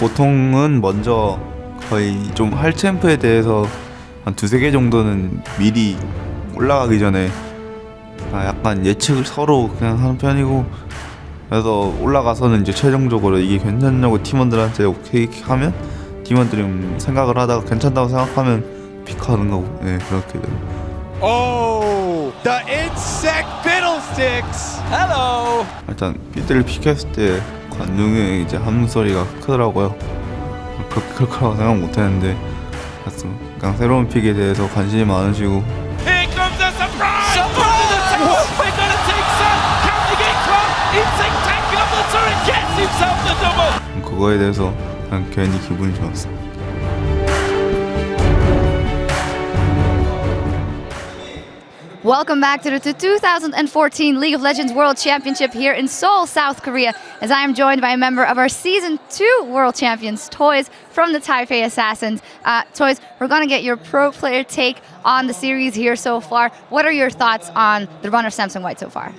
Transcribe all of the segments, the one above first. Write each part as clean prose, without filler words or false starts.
보통은 먼저 거의 좀 할 챔프에 대해서 한 두세 개 정도는 미리 올라가기 전에 약간 예측을 서로 그냥 하는 편이고, 그래서 올라가서는 이제 최종적으로 이게 괜찮냐고 팀원들한테 오케이 하면 팀원들이 생각을 하다가 괜찮다고 생각하면 픽하는 거고, 네, 그렇게 돼요. Oh, the insect fiddlesticks. Hello. 일단 삐들을 픽했을 때 관중의 이제 함성 소리가 크더라고요. 그렇게 클 거라고 생각 못 했는데, 그냥 새로운 픽에 대해서 관심이 많으시고. Here comes a surprise. They're gonna take some. Can they get caught? Insect tanking up the turret gets himself the double. 그거에 대해서 그냥 괜히 기분이 좋았어요. Welcome back to the 2014 League of Legends World Championship here in Seoul, South Korea, as I am joined by a member of our Season 2 World Champions, Toys, from the Taipei Assassins. Toys, we're going to get your pro player take on the series here so far. What are your thoughts on the run of Samsung White so far?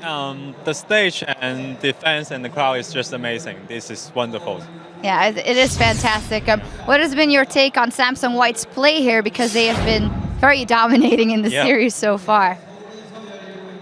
The stage and defense and the crowd is just amazing. This is wonderful. Yeah, it is fantastic. What has been your take on Samsung White's play here, because they have been very dominating in the series so far?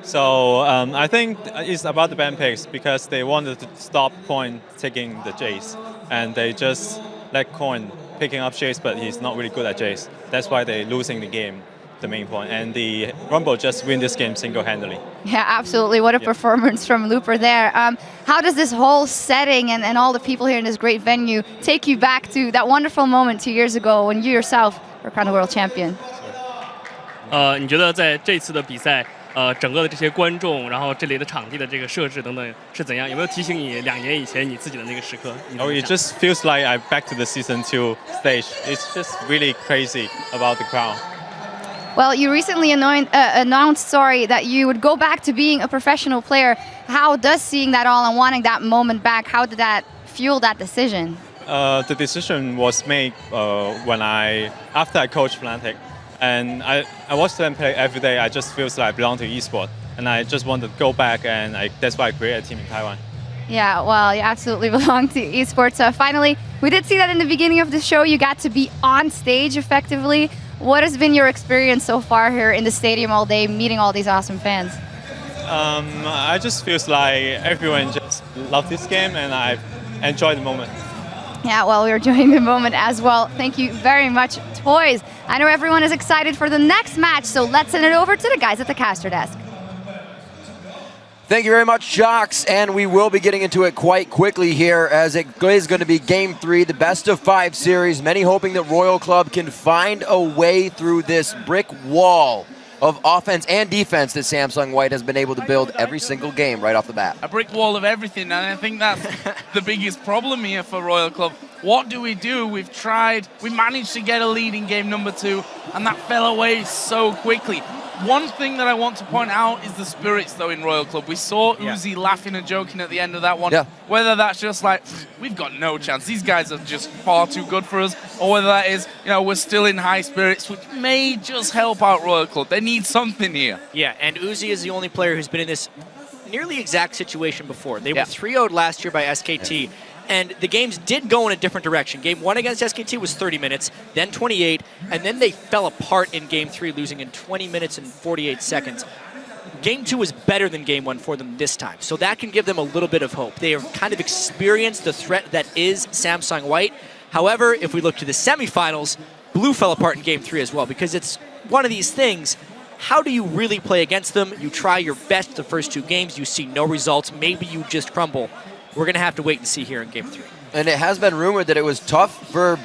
So I think it's about the ban picks, because they wanted to stop Coin taking the Jace, and they just let Coin picking up Jace, but he's not really good at Jace. That's why they're losing the game, the main point. And the Rumble just win this game single-handedly. Yeah, absolutely. What a performance from Looper there. How does this whole setting and all the people here in this great venue take you back to that wonderful moment 2 years ago when you yourself were crowned world champion? 你觉得在这次的比赛，整个的这些观众，然后这里的场地的这个设置等等是怎样？有没有提醒你2年以前你自己的那个时刻？ Oh, it just feels like I'm back to the Season 2 stage. It's just really crazy about the crowd. Well, you recently announced that you would go back to being a professional player. How does seeing that all and wanting that moment back, how did that fuel that decision? The decision was made after I coached Fnatic. And I watch them play every day. I just feel like I belong to esports, and I just want to go back, and that's why I created a team in Taiwan. Yeah, well, you absolutely belong to esports. Finally, we did see that in the beginning of the show, you got to be on stage effectively. What has been your experience so far here in the stadium all day, meeting all these awesome fans? I just feel like everyone just loves this game, and I enjoy the moment. Yeah, well, we're enjoying the moment as well. Thank you very much, Toys. I know everyone is excited for the next match, so let's send it over to the guys at the caster desk. Thank you very much, Jocks, and we will be getting into it quite quickly here, as it is going to be Game 3, the best of 5 series. Many hoping that Royal Club can find a way through this brick wall of offense and defense that Samsung White has been able to build every single game right off the bat. A brick wall of everything, and I think that's the biggest problem here for Royal Club. What do? We've tried, we managed to get a lead in game number 2, and that fell away so quickly. One thing that I want to point out is the spirits, though, in Royal Club. We saw Uzi laughing and joking at the end of that one. Yeah. Whether that's just like, we've got no chance, these guys are just far too good for us, or whether that is, we're still in high spirits, which may just help out Royal Club. They need something here. Yeah, and Uzi is the only player who's been in this nearly exact situation before. They were 3-0'd last year by SKT. And the games did go in a different direction. Game 1 against SKT was 30 minutes, then 28, and then they fell apart in Game 3, losing in 20 minutes and 48 seconds. Game 2 was better than Game 1 for them this time, so that can give them a little bit of hope. They have kind of experienced the threat that is Samsung White. However, if we look to the semifinals, Blue fell apart in Game 3 as well, because it's one of these things. How do you really play against them? You try your best the first 2 games, you see no results, maybe you just crumble. We're going to have to wait and see here in Game 3. And it has been rumored that it was tough for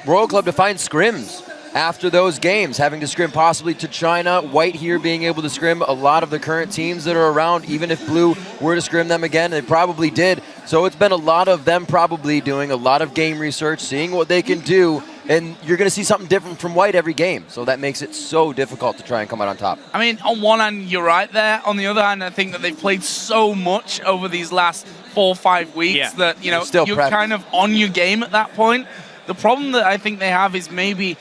Royal Club to find scrims after those games, having to scrim possibly to China, White here being able to scrim a lot of the current teams that are around. Even if Blue were to scrim them again, they probably did. So it's been a lot of them probably doing a lot of game research, seeing what they can do, and you're going to see something different from White every game. So that makes it so difficult to try and come out on top. I mean, on one hand, you're right there. On the other hand, I think that they've played so much over these last 4 or 5 weeks that, you're kind of on your game at that point. The problem that I think they have is maybe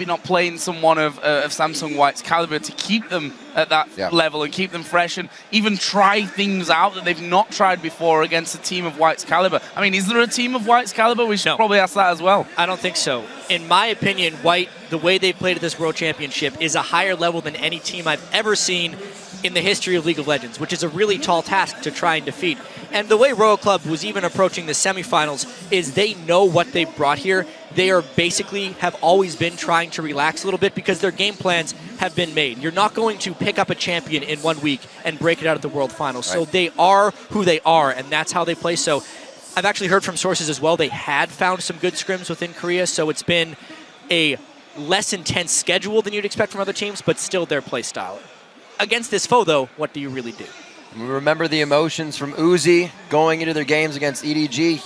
not playing someone of Samsung White's caliber to keep them at that level and keep them fresh and even try things out that they've not tried before against a team of White's caliber. I mean, is there a team of White's caliber? We should probably ask that as well. I don't think so. In my opinion, White, the way they played at this World Championship is a higher level than any team I've ever seen in the history of League of Legends, which is a really tall task to try and defeat. And the way Royal Club was even approaching the semifinals is they know what they've brought here. They are basically have always been trying to relax a little bit because their game plans have been made. You're not going to pick up a champion in 1 week and break it out at the World Finals. So they are who they are, and that's how they play. So I've actually heard from sources as well, they had found some good scrims within Korea, so it's been a less intense schedule than you'd expect from other teams, but still their play style. Against this foe, though, what do you really do? We remember the emotions from Uzi going into their games against EDG.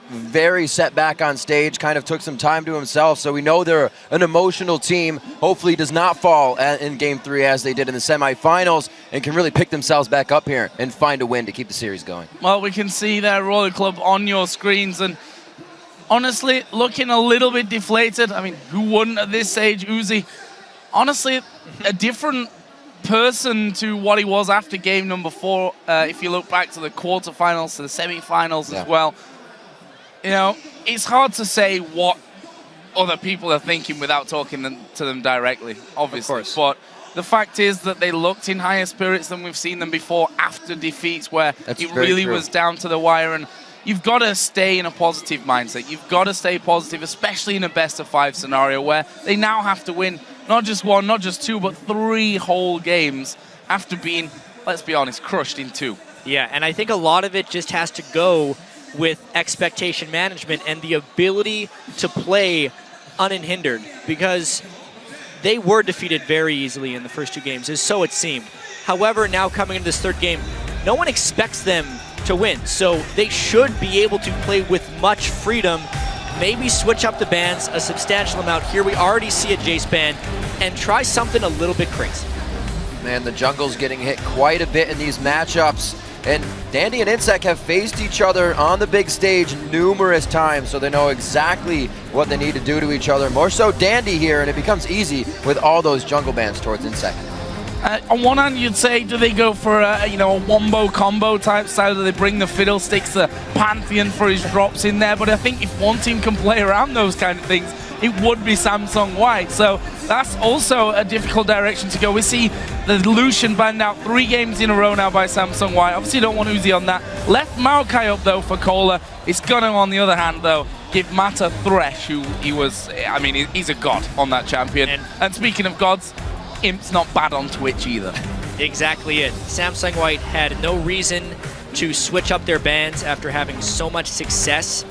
Very set back on stage, kind of took some time to himself, so we know they're an emotional team. Hopefully does not fall in Game 3 as they did in the semifinals and can really pick themselves back up here and find a win to keep the series going. Well, we can see their Royal Club on your screens, and honestly, looking a little bit deflated. I mean, who wouldn't at this stage? Uzi, honestly, a different person to what he was after game number 4. If you look back to the quarterfinals, to the semifinals as well. You know, it's hard to say what other people are thinking without talking to them directly, obviously. But the fact is that they looked in higher spirits than we've seen them before after defeats where it really was down to the wire. And you've got to stay in a positive mindset. You've got to stay positive, especially in a best-of-5 scenario where they now have to win not just 1, not just 2, but 3 whole games after being, let's be honest, crushed in 2. Yeah, and I think a lot of it just has to go with expectation management and the ability to play unhindered, because they were defeated very easily in the first 2 games, so it seemed. However, now coming into this 3rd game, no one expects them to win, so they should be able to play with much freedom, maybe switch up the bans a substantial amount. Here we already see a Jace ban, and try something a little bit crazy. Man, the jungle's getting hit quite a bit in these matchups. And Dandy and Insec have faced each other on the big stage numerous times, so they know exactly what they need to do to each other. More so Dandy here, and it becomes easy with all those jungle bans towards Insec. On one hand, you'd say, do they go for a wombo combo type style? Do they bring the Fiddlesticks, the Pantheon for his drops in there? But I think if one team can play around those kind of things, it would be Samsung White. So that's also a difficult direction to go. We see the Lucian banned out 3 games in a row now by Samsung White. Obviously don't want Uzi on that. Left Maokai up though for Cola. It's gonna, on the other hand though, give Mata Thresh, who he was, I mean, he's a god on that champion. And speaking of gods, Imp's not bad on Twitch either. Exactly it. Samsung White had no reason to switch up their bans after having so much success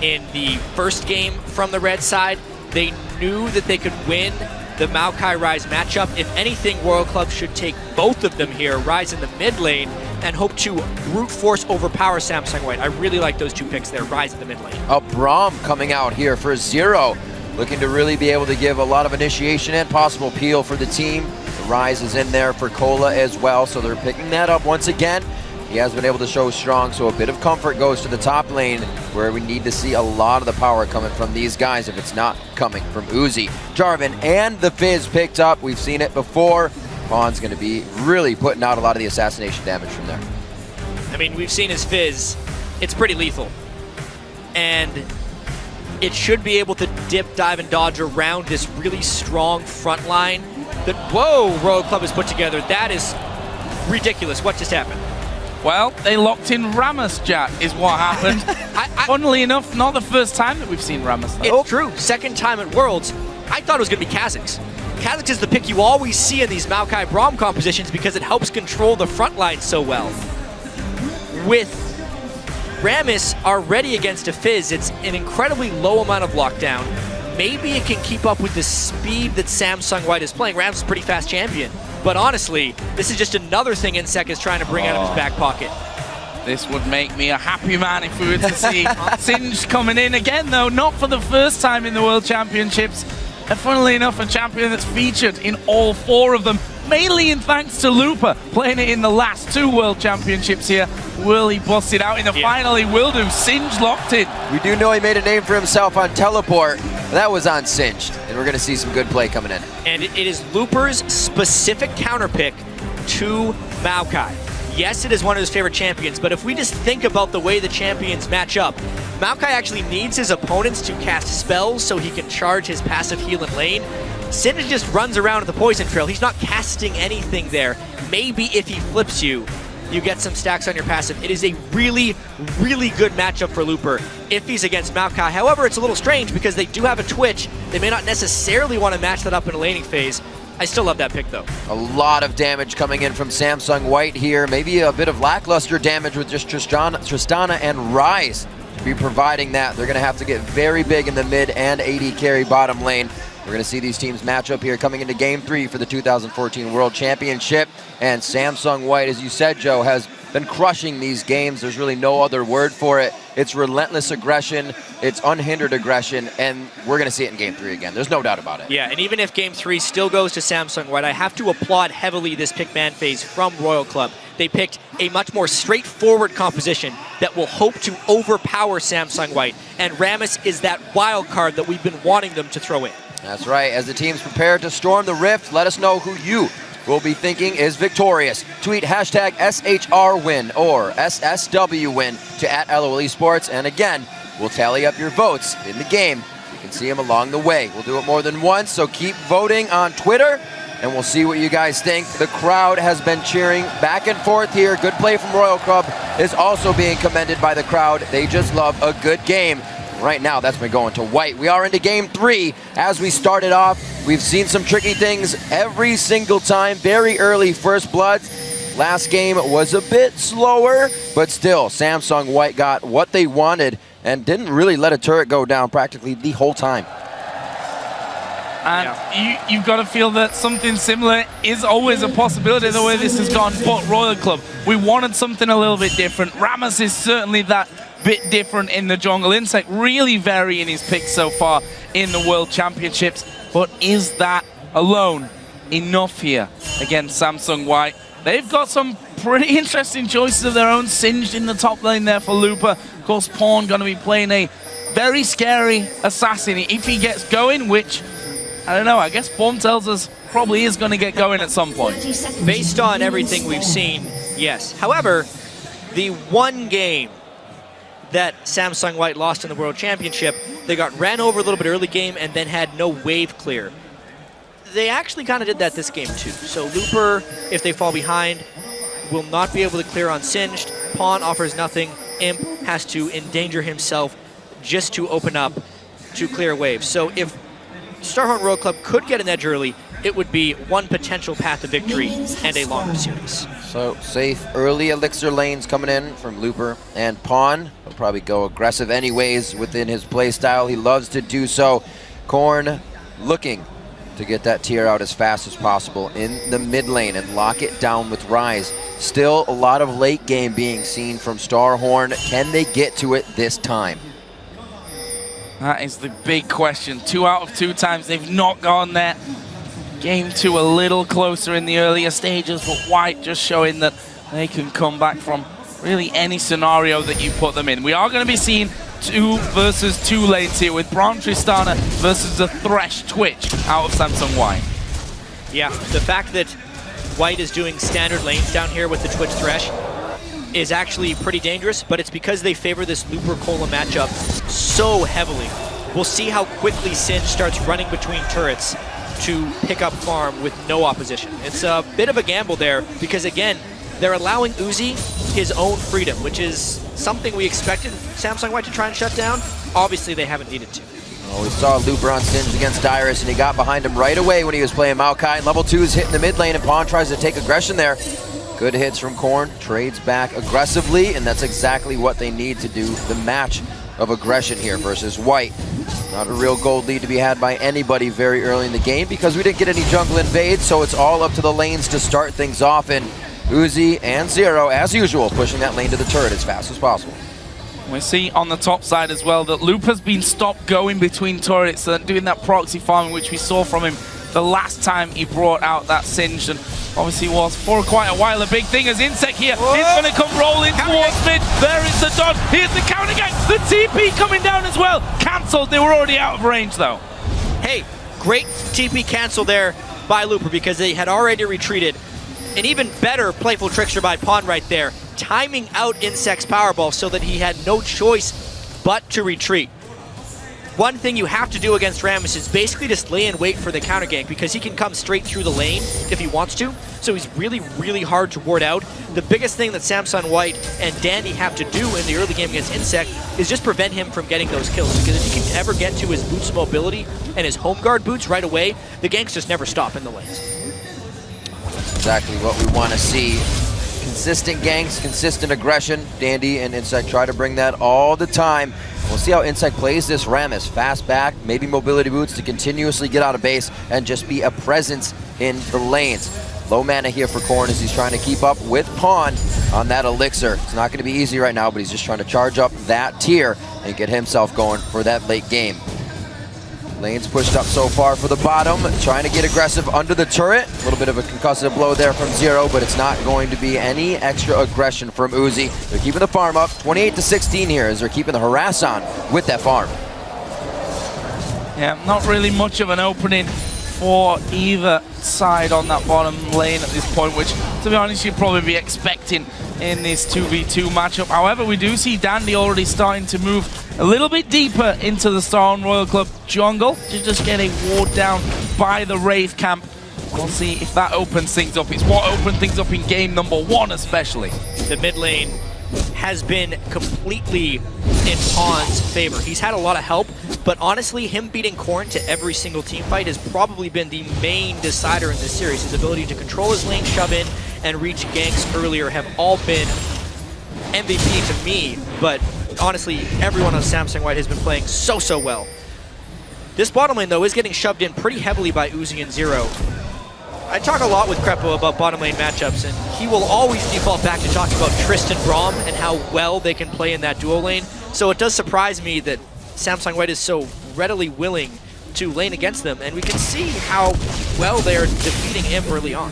in the first game from the red side. They knew that they could win the Maokai Rise matchup. If anything, Royal Club should take both of them here, Rise in the mid lane, and hope to brute force overpower Samsung White. I really like those 2 picks there, Rise in the mid lane. Braum coming out here for 0, looking to really be able to give a lot of initiation and possible peel for the team. The Rise is in there for Cola as well, so they're picking that up once again. He has been able to show strong, so a bit of comfort goes to the top lane, where we need to see a lot of the power coming from these guys if it's not coming from Uzi. Jarvan and the Fizz picked up. We've seen it before. Fawn's going to be really putting out a lot of the assassination damage from there. I mean, we've seen his Fizz. It's pretty lethal. And it should be able to dip, dive, and dodge around this really strong front line that, whoa, Royal Club has put together. That is ridiculous. What just happened? Well, they locked in Rammus, Jack, is what happened. Funnily enough, not the first time that we've seen Rammus, though. It's true. 2nd time at Worlds. I thought it was going to be Kha'Zix. Kha'Zix is the pick you always see in these Maokai Braum compositions because it helps control the front line so well. With Rammus already against a Fizz, it's an incredibly low amount of lockdown. Maybe it can keep up with the speed that Samsung White is playing. Rammus is a pretty fast champion. But honestly, this is just another thing Insec is trying to bring out of his back pocket. This would make me a happy man if we were to see Singe coming in again, though, not for the first time in the World Championships. And funnily enough, a champion that's featured in all 4 of them, mainly in thanks to Looper, playing it in the last 2 World Championships here. Will he bust it out in the final? He will do. Singe locked in. We do know he made a name for himself on Teleport. That was on Singed, and we're going to see some good play coming in. And it is Looper's specific counter pick to Maokai. Yes, it is one of his favorite champions, but if we just think about the way the champions match up, Maokai actually needs his opponents to cast spells so he can charge his passive heal in lane. Singed just runs around at the poison trail. He's not casting anything there. Maybe if he flips you, you get some stacks on your passive. It is a really, really good matchup for Looper if he's against Maokai. However, it's a little strange because they do have a Twitch. They may not necessarily want to match that up in a laning phase. I still love that pick, though. A lot of damage coming in from Samsung White here. Maybe a bit of lackluster damage with just Tristana and Rise to be providing that. They're going to have to get very big in the mid and AD carry bottom lane. We're going to see these teams match up here coming into Game 3 for the 2014 World Championship. And Samsung White, as you said, Joe, has been crushing these games. There's really no other word for it. It's relentless aggression, it's unhindered aggression, and we're going to see it in Game 3 again. There's no doubt about it. Yeah, and even if Game 3 still goes to Samsung White, I have to applaud heavily this pick ban phase from Royal Club. They picked a much more straightforward composition that will hope to overpower Samsung White, and Rammus is that wild card that we've been wanting them to throw in. That's right. As the teams prepare to storm the Rift, let us know who you will be thinking is victorious. Tweet hashtag SHR win or SSW win to @LOL Esports. And again, we'll tally up your votes in the game. You can see them along the way. We'll do it more than once, so keep voting on Twitter, and we'll see what you guys think. The crowd has been cheering back and forth here. Good play from Royal Club is also being commended by the crowd. They just love a good game. Right now, that's been going to White. We are into Game 3. As we started off, we've seen some tricky things every single time. Very early first bloods. Last game was a bit slower, but still, Samsung White got what they wanted and didn't really let a turret go down practically the whole time. And you've got to feel that something similar is always a possibility the way this has gone. But Royal Club, we wanted something a little bit different. Rammus is certainly that bit different in the jungle. Insect really varying his picks so far in the World Championships. But is that alone enough here against Samsung White? They've got some pretty interesting choices of their own. Singed in the top lane there for Looper. Of course, Pawn going to be playing a very scary assassin if he gets going, which, I don't know, I guess Pawn tells us probably is going to get going at some point. Based on everything we've seen, yes. However, the one game that Samsung White lost in the World Championship, they got ran over a little bit early game and then had no wave clear. They actually kind of did that this game too. So Looper, if they fall behind, will not be able to clear on Singed. Pawn offers nothing. Imp has to endanger himself just to open up to clear waves. So if Starhorn Royal Club could get an edge early, it would be one potential path to victory and a longer series. So safe early elixir lanes coming in from Looper and Pawn. He'll probably go aggressive anyways within his play style. He loves to do so. Korn looking to get that tier out as fast as possible in the mid lane and lock it down with Rise. Still a lot of late game being seen from Starhorn. Can they get to it this time? That is the big question. 2 out of 2 times they've not gone there. Game 2 a little closer in the earlier stages, but White just showing that they can come back from really any scenario that you put them in. We are going to be seeing 2 versus 2 lanes here with Braun Tristana versus the Thresh Twitch out of Samsung White. Yeah, the fact that White is doing standard lanes down here with the Twitch Thresh is actually pretty dangerous, but it's because they favor this Looper-Cola matchup so heavily. We'll see how quickly Singed starts running between turrets to pick up farm with no opposition. It's a bit of a gamble there because, again, they're allowing Uzi his own freedom, which is something we expected Samsung White to try and shut down. Obviously, they haven't needed to. Well, we saw Looper on Singed against Dyrus, and he got behind him right away when he was playing Maokai. Level 2 is hitting the mid lane, and Pawn tries to take aggression there. Good hits from Korn, trades back aggressively, and that's exactly what they need to do. The match of aggression here versus White. Not a real gold lead to be had by anybody very early in the game because we didn't get any jungle invades, so it's all up to the lanes to start things off, and Uzi and Zero, as usual, pushing that lane to the turret as fast as possible. We see on the top side as well that Loop has been stopped going between turrets and doing that proxy farming, which we saw from him the last time he brought out that Singed, and obviously was for quite a while a big thing as Insect here. Whoa. He's going to come rolling towards mid. There is the dodge. Here's the counter gang. The TP coming down as well. Cancelled. They were already out of range though. Hey, great TP cancel there by Looper because they had already retreated. an even better playful trickster by Pawn right there, timing out Insect's Powerball so that he had no choice but to retreat. One thing you have to do against Rammus is basically just lay and wait for the counter gank, because he can come straight through the lane if he wants to, so he's really, really hard to ward out. The biggest thing that Samsung White and Dandy have to do in the early game against Insect is just prevent him from getting those kills, because if he can ever get to his boots mobility and his home guard boots right away, the ganks just never stop in the lanes. Exactly what we want to see. Consistent ganks, consistent aggression. Dandy and Insect try to bring that all the time. We'll see how Insect plays this Rammus. Fast back, maybe mobility boots to continuously get out of base and just be a presence in the lanes. Low mana here for Corn as he's trying to keep up with Pawn on that elixir. It's not going to be easy right now, but he's just trying to charge up that tier and get himself going for that late game. Lane's pushed up so far for the bottom, trying to get aggressive under the turret. A little bit of a concussive blow there from Zero, but it's not going to be any extra aggression from Uzi. They're keeping the farm up, 28-16 here, as they're keeping the harass on with that farm. Yeah, not really much of an opening for either side on that bottom lane at this point, which, to be honest, you'd probably be expecting in this 2v2 matchup. However, we do see Dandy already starting to move a little bit deeper into the Star Royal Club jungle to just get a ward down by the Wraith camp. We'll see if that opens things up. It's what opened things up in game number 1 especially. The mid lane has been completely in Pawn's favor. He's had a lot of help, but honestly, him beating Corn to every single team fight has probably been the main decider in this series. His ability to control his lane, shove in, and reach ganks earlier have all been MVP to me, but honestly, everyone on Samsung White has been playing so well. This bottom lane, though, is getting shoved in pretty heavily by Uzi and Zero. I talk a lot with Crepo about bottom lane matchups, and he will always default back to talking about Tristan Braum and how well they can play in that duo lane. So it does surprise me that Samsung White is so readily willing to lane against them, and we can see how well they're defeating him early on.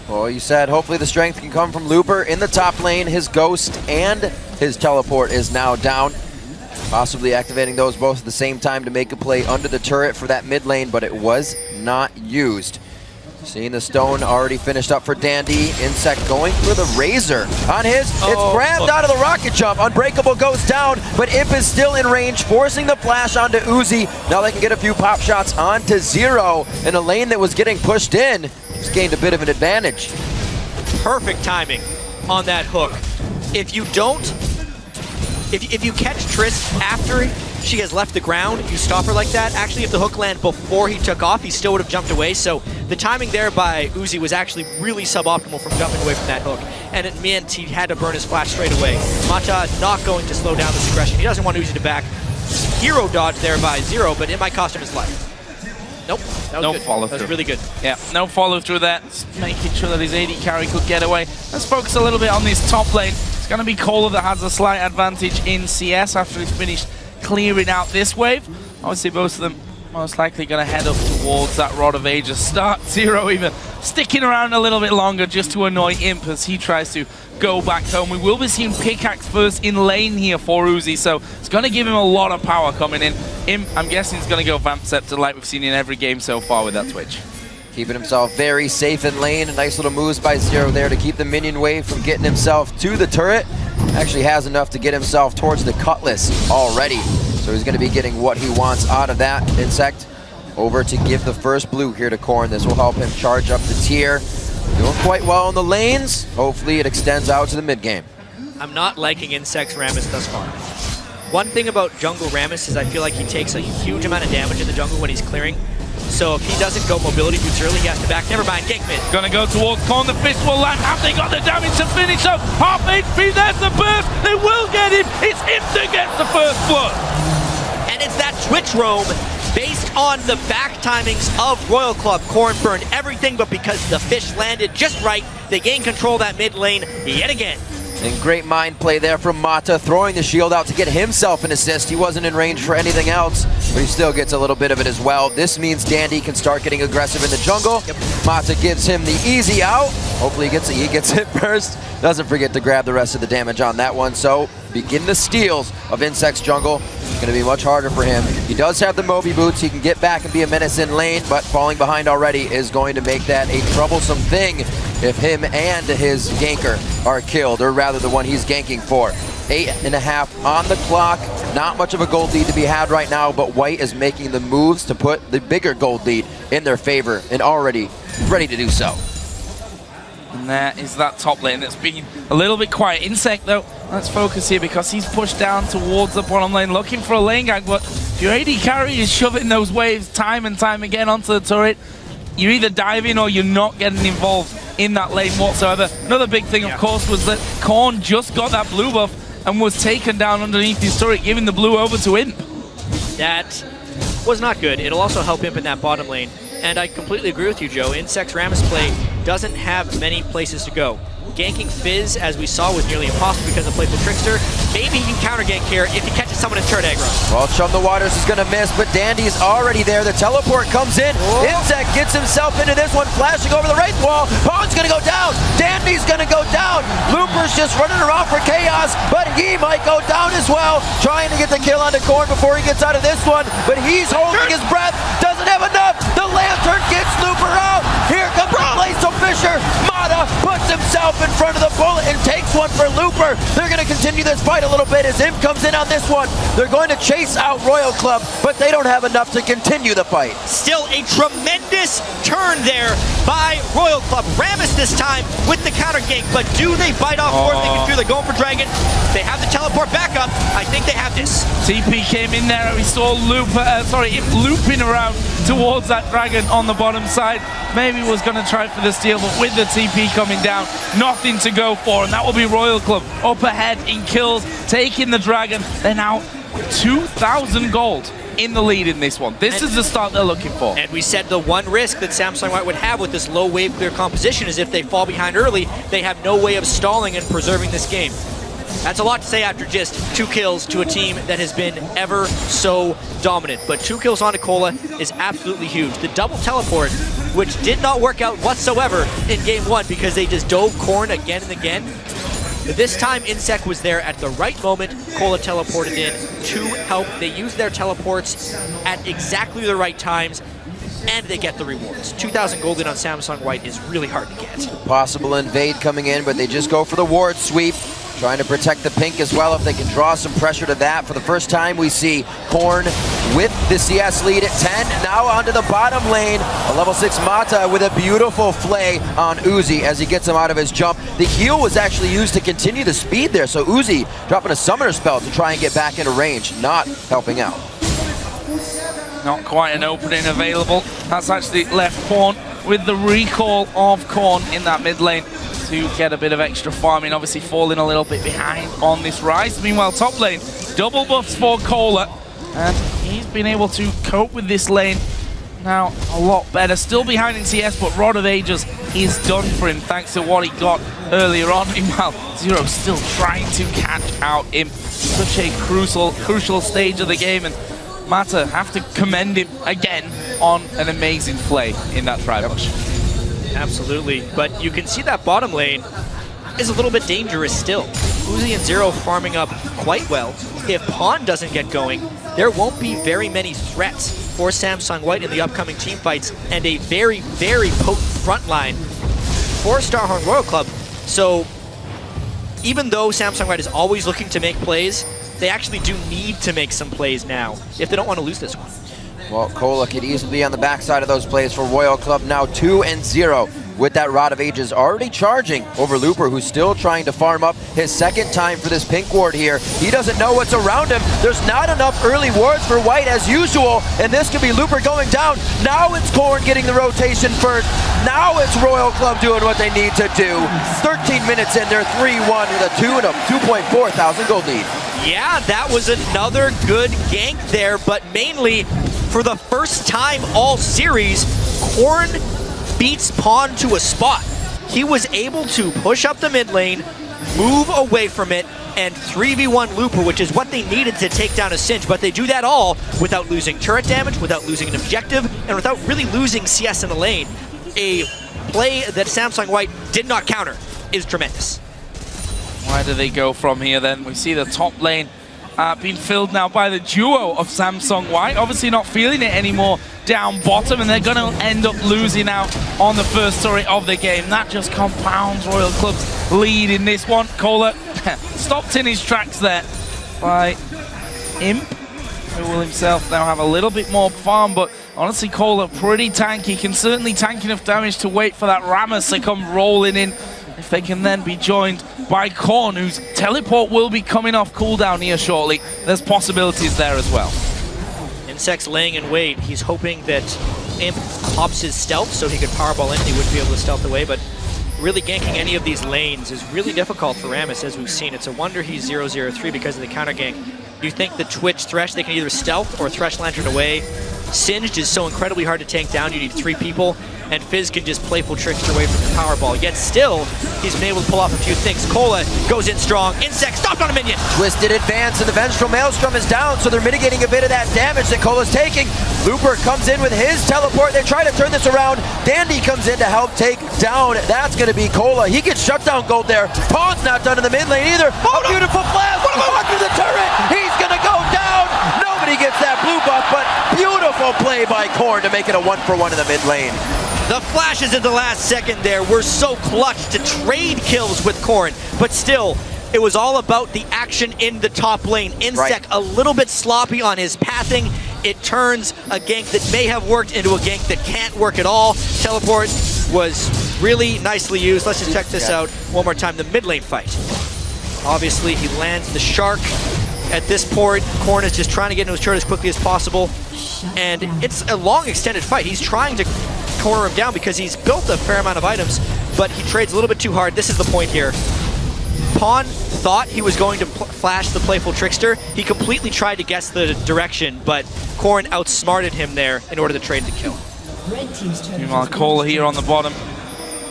Well, you said hopefully the strength can come from Looper in the top lane. His Ghost and his Teleport is now down. Possibly activating those both at the same time to make a play under the turret for that mid lane, but it was not used. Seeing the stone already finished up for Dandy. Insect going for the Razor on his. It's grabbed out of the rocket jump. Unbreakable goes down, but Imp is still in range, forcing the flash onto Uzi. Now they can get a few pop shots onto Zero in a lane that was getting pushed in. He's gained a bit of an advantage. Perfect timing on that hook. If you don't, if you catch Triss after she has left the ground, you stop her like that. Actually, if the hook landed before he took off, he still would have jumped away. So the timing there by Uzi was actually really suboptimal from jumping away from that hook. And it meant he had to burn his flash straight away. Mata not going to slow down this aggression. He doesn't want Uzi to back. Hero dodge there by Zero, but it might cost him his life. Nope, that was No good. follow That was through. really good. Yeah, no follow through that. Just making sure that his AD carry could get away. Let's focus a little bit on this top lane. It's going to be Kohler that has a slight advantage in CS after he's finished clearing out this wave. Obviously, both of them most likely going to head up towards that Rod of Ages start. Zero even sticking around a little bit longer just to annoy Imp as he tries to go back home. We will be seeing Pickaxe first in lane here for Uzi, so it's going to give him a lot of power coming in. Imp, I'm guessing, is going to go Vamp Scepter like we've seen in every game so far with that Twitch. Keeping himself very safe in lane. Nice little moves by Zero there to keep the minion wave from getting himself to the turret. Actually has enough to get himself towards the Cutlass already. So he's going to be getting what he wants out of that. Insect over to give the first blue here to Corn. This will help him charge up the tier. Doing quite well in the lanes. Hopefully it extends out to the mid game. I'm not liking Insect's Rammus thus far. One thing about jungle Rammus is I feel like he takes a huge amount of damage in the jungle when he's clearing. So if he doesn't go mobility boots early, he has to back. Never mind, gank mid. Gonna go towards Corn, the fist will land. Have they got the damage to finish up? Half HP, there's the burst. They will get him. It's him that gets the first blood. And it's that Twitch roam based on the back timings of Royal Club. Corn burned everything, but because the fish landed just right, they gain control of that mid lane yet again. And great mind play there from Mata, throwing the shield out to get himself an assist. He wasn't in range for anything else, but he still gets a little bit of it as well. This means Dandy can start getting aggressive in the jungle. Yep. Mata gives him the easy out. Hopefully he gets it first. Doesn't forget to grab the rest of the damage on that one. So begin the steals of Insect's jungle. It's going to be much harder for him. He does have the Moby boots. He can get back and be a menace in lane, but falling behind already is going to make that a troublesome thing if him and his ganker are killed, or rather the one he's ganking for. 8.5 on the clock. Not much of a gold lead to be had right now, but White is making the moves to put the bigger gold lead in their favor and already ready to do so. And there is that top lane that's been a little bit quiet. Insect, though, let's focus here because he's pushed down towards the bottom lane looking for a lane gang, but if your AD carry is shoving those waves time and time again onto the turret, you either dive in or you're not getting involved in that lane whatsoever. Another big thing, of course, was that Korn just got that blue buff and was taken down underneath his turret, giving the blue over to Imp. That was not good. It'll also help Imp in that bottom lane. And I completely agree with you, Joe. Insect's Rammus play doesn't have many places to go. Ganking Fizz, as we saw, was nearly impossible because of Playful Trickster. Maybe he can counter gank here if he catches someone in turret aggro. Well, Chum the Waters is going to miss, but Dandy's already there. The teleport comes in. Whoa. Insect gets himself into this one, flashing over the right wall. Pong's going to go down. Dandy's going to go down. Looper's just running around for chaos, but he might go down as well. Trying to get the kill onto Korn before he gets out of this one, but he's holding his breath. Doesn't have enough. The Lantern gets Looper out. Here comes the Blazo Fisher. Mata puts himself in front of the bullet and takes one for Looper. They're going to continue this fight a little bit as Imp comes in on this one. They're going to chase out Royal Club, but they don't have enough to continue the fight. Still a tremendous turn there by Royal Club. Rammus this time with the counter gank, but do they bite off more than they can do? They're going for Dragon. They have the teleport back up. I think they have this. TP came in there and we saw Imp looping around towards that Dragon on the bottom side. Maybe was going to try for the steal, but with the TP coming down, nothing to go for, and that will be Royal Club up ahead in kills, taking the Dragon. They're now 2,000 gold in the lead in this one. This is the start they're looking for. And we said the one risk that Samsung White would have with this low wave clear composition is if they fall behind early, they have no way of stalling and preserving this game. That's a lot to say after just 2 kills to a team that has been ever so dominant. But 2 kills on Cola is absolutely huge. The double teleport, which did not work out whatsoever in game 1 because they just dove Korn again and again. But this time, Insect was there at the right moment. Cola teleported in to help. They used their teleports at exactly the right times, and they get the rewards. 2,000 gold in on Samsung White is really hard to get. Possible invade coming in, but they just go for the ward sweep. Trying to protect the pink as well if they can draw some pressure to that. For the first time, we see Korn with the CS lead at 10. Now onto the bottom lane. A level 6 Mata with a beautiful flay on Uzi as he gets him out of his jump. The heal was actually used to continue the speed there, so Uzi dropping a summoner spell to try and get back into range, not helping out. Not quite an opening available. That's actually left Korn with the recall of Korn in that mid lane to get a bit of extra farming, obviously falling a little bit behind on this rise. Meanwhile, top lane, double buffs for Cola, and he's been able to cope with this lane now a lot better. Still behind in CS, but Rod of Ages is done for him thanks to what he got earlier on. Meanwhile, Zero still trying to catch out him. Such a crucial stage of the game, and Mata have to commend him again on an amazing play in that try push. Absolutely, but you can see that bottom lane is a little bit dangerous still. Uzi and Zero farming up quite well. If Pawn doesn't get going, there won't be very many threats for Samsung White in the upcoming team fights, and a very, very potent front line for Starhorn Royal Club. So even though Samsung White is always looking to make plays, they actually do need to make some plays now if they don't want to lose this one. Well, Cola could easily be on the backside of those plays for Royal Club, now 2-0 with that Rod of Ages already charging over Looper, who's still trying to farm up his second time for this pink ward here. He doesn't know what's around him. There's not enough early wards for White as usual, and this could be Looper going down. Now it's Korn getting the rotation first. Now it's Royal Club doing what they need to do. 13 minutes in, they're 3-1 with a 2.4 thousand gold lead. Yeah, that was another good gank there, but mainly for the first time all series, Korn beats Pawn to a spot. He was able to push up the mid lane, move away from it, and 3v1 Looper, which is what they needed to take down a Cinch, but they do that all without losing turret damage, without losing an objective, and without really losing CS in the lane. A play that Samsung White did not counter is tremendous. Where do they go from here then? We see the top lane being filled now by the duo of Samsung White. Obviously not feeling it anymore down bottom, and they're going to end up losing out on the first turret of the game. That just compounds Royal Club's lead in this one. Kohler stopped in his tracks there by Imp, who will himself now have a little bit more farm, but honestly Kohler pretty tanky, can certainly tank enough damage to wait for that Rammus to come rolling in. If they can then be joined by Korn, whose teleport will be coming off cooldown here shortly, there's possibilities there as well. Insect's laying in wait. He's hoping that Imp pops his stealth so he could powerball in and he wouldn't be able to stealth away, but really ganking any of these lanes is really difficult for Rammus, as we've seen. It's a wonder he's 0-0-3 because of the counter gank. You think the Twitch Thresh, they can either stealth or Thresh Lantern away. Singed is so incredibly hard to tank down, you need 3 people, and Fizz can just playful trickster away from the Powerball. Yet still, he's been able to pull off a few things. Kola goes in strong. Insect stopped on a minion. Twisted advance, and the Vengeful Maelstrom is down, so they're mitigating a bit of that damage that Kola's taking. Looper comes in with his teleport. They try to turn this around. Dandy comes in to help take down. That's going to be Kola. He gets shut down gold there. Pawn's not done in the mid lane either. Oh, no. Beautiful flash. What through the turret. He's going to go down. Nobody gets that blue buff, but beautiful play by Korn to make it a 1-for-1 in the mid lane. The flashes at the last second there were so clutch to trade kills with Korn, but still, it was all about the action in the top lane. Insect a little bit sloppy on his pathing. It turns a gank that may have worked into a gank that can't work at all. Teleport was really nicely used. Let's just check this out one more time, the mid lane fight. Obviously, he lands the Shark. At this point, Korn is just trying to get into his turret as quickly as possible. And it's a long extended fight. He's trying to corner him down because he's built a fair amount of items, but he trades a little bit too hard. This is the point here. Pawn thought he was going to flash the playful trickster. He completely tried to guess the direction, but Korn outsmarted him there in order to trade the kill. Meanwhile, Kohler here on the bottom.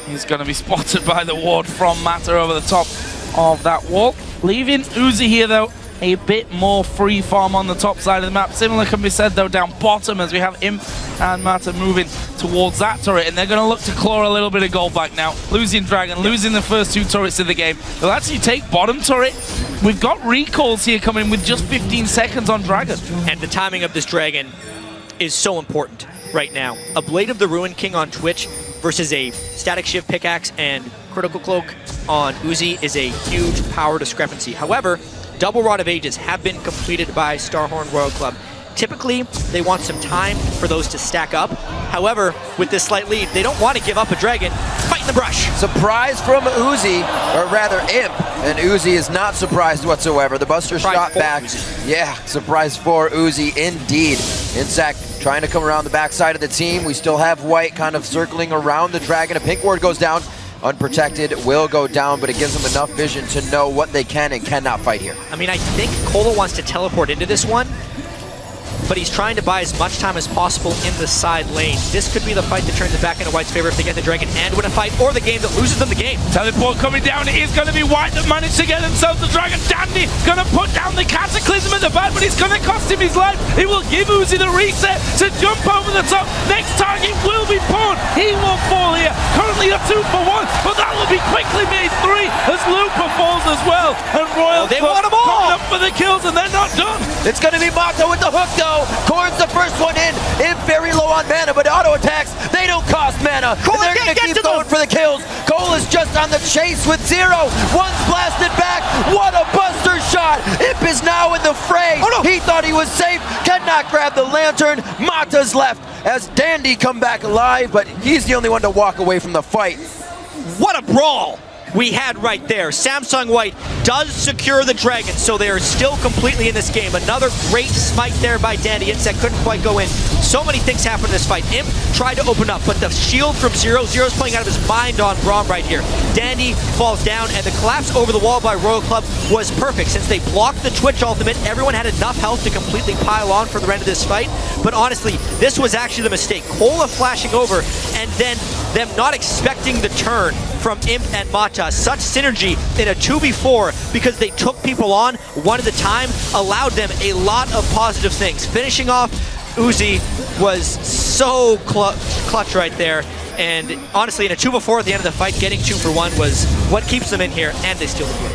He's going to be spotted by the ward from Mata over the top of that wall. Leaving Uzi here, though, a bit more free farm on the top side of the map. Similar can be said, though, down bottom as we have Imp and Mata moving towards that turret, and they're going to look to claw a little bit of gold back now. Losing Dragon, losing the first 2 turrets of the game. They'll actually take bottom turret. We've got recalls here coming with just 15 seconds on Dragon. And the timing of this Dragon is so important right now. A Blade of the Ruin King on Twitch versus a Static Shiv Pickaxe and Critical Cloak on Uzi is a huge power discrepancy. However, Double Rod of Ages have been completed by Starhorn Royal Club. Typically, they want some time for those to stack up. However, with this slight lead, they don't want to give up a Dragon. Fight in the brush. Surprise from Uzi, or rather Imp, and Uzi is not surprised whatsoever. The Buster shot back. Yeah, surprise for Uzi indeed. Insect trying to come around the backside of the team. We still have White kind of circling around the Dragon. A pink ward goes down. Unprotected will go down, but it gives them enough vision to know what they can and cannot fight here. I mean, I think Kola wants to teleport into this one, but he's trying to buy as much time as possible in the side lane. This could be the fight that turns it back into White's favor if they get the Dragon and win a fight, or the game that loses them the game. Teleport coming down. It is going to be White that managed to get himself the Dragon. Dandy going to put down the Cataclysm at the back, but it's going to cost him his life. He will give Uzi the reset to jump over the top. Next target will be Pawn. He will fall here. Currently a 2-for-1, but that will be quickly made 3 as Looper falls as well. And Royal they want them all. coming up for the kills, and they're not done. It's going to be Mata with the hook, though. Korn's the first one in. Imp very low on mana, but auto attacks, they don't cost mana. And they're going to keep going for the kills. Cole is just on the chase with 0. One's blasted back. What a buster shot. Imp is now in the fray. Oh, no. He thought he was safe. Cannot grab the lantern. Mata's left as Dandy come back alive, but he's the only one to walk away from the fight. What a brawl we had right there. Samsung White does secure the Dragon, so they are still completely in this game. Another great smite there by Dandy. Insect couldn't quite go in. So many things happened in this fight. Imp tried to open up, but the shield from Zero. Zero's playing out of his mind on Braum right here. Dandy falls down, and the collapse over the wall by Royal Club was perfect. Since they blocked the Twitch ultimate, everyone had enough health to completely pile on for the end of this fight. But honestly, this was actually the mistake. Kola flashing over, and then them not expecting the turn from Imp and Mata. Such synergy in a 2v4 because they took people on one at a time allowed them a lot of positive things. Finishing off Uzi was so clutch right there, and honestly in a 2v4 at the end of the fight, getting 2-for-1 was what keeps them in here, and they steal the blue.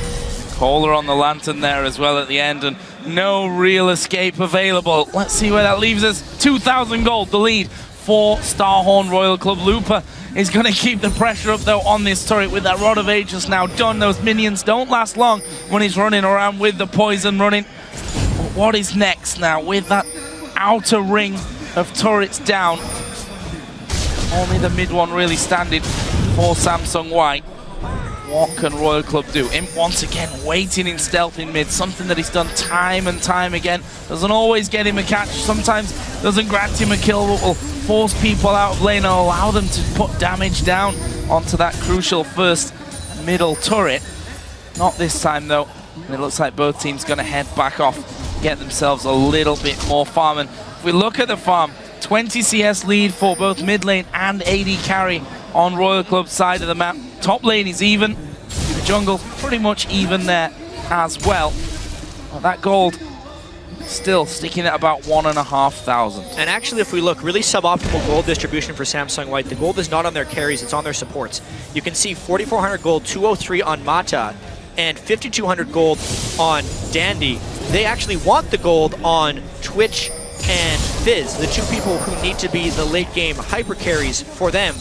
Polar on the lantern there as well at the end, and no real escape available. Let's see where that leaves us. 2,000 gold, the lead for Starhorn Royal Club. Looper is going to keep the pressure up though on this turret with that Rod of Ages now done. Those minions don't last long when he's running around with the poison running. But what is next now with that outer ring of turrets down? Only the mid one really standing for Samsung White. What can Royal Club do? Imp once again waiting in stealth in mid, something that he's done time and time again. Doesn't always get him a catch, sometimes doesn't grant him a kill, but will force people out of lane and allow them to put damage down onto that crucial first middle turret. Not this time though, and it looks like both teams going to head back off, get themselves a little bit more farm. And if we look at the farm, 20 CS lead for both mid lane and AD carry on Royal Club's side of the map. Top lane is even, the jungle pretty much even there as well. But that gold still sticking at about 1,500. And actually, if we look, really suboptimal gold distribution for Samsung White. The gold is not on their carries, it's on their supports. You can see 4,400 gold, 203 on Mata, and 5,200 gold on Dandy. They actually want the gold on Twitch and Fizz, the two people who need to be the late game hyper carries for them,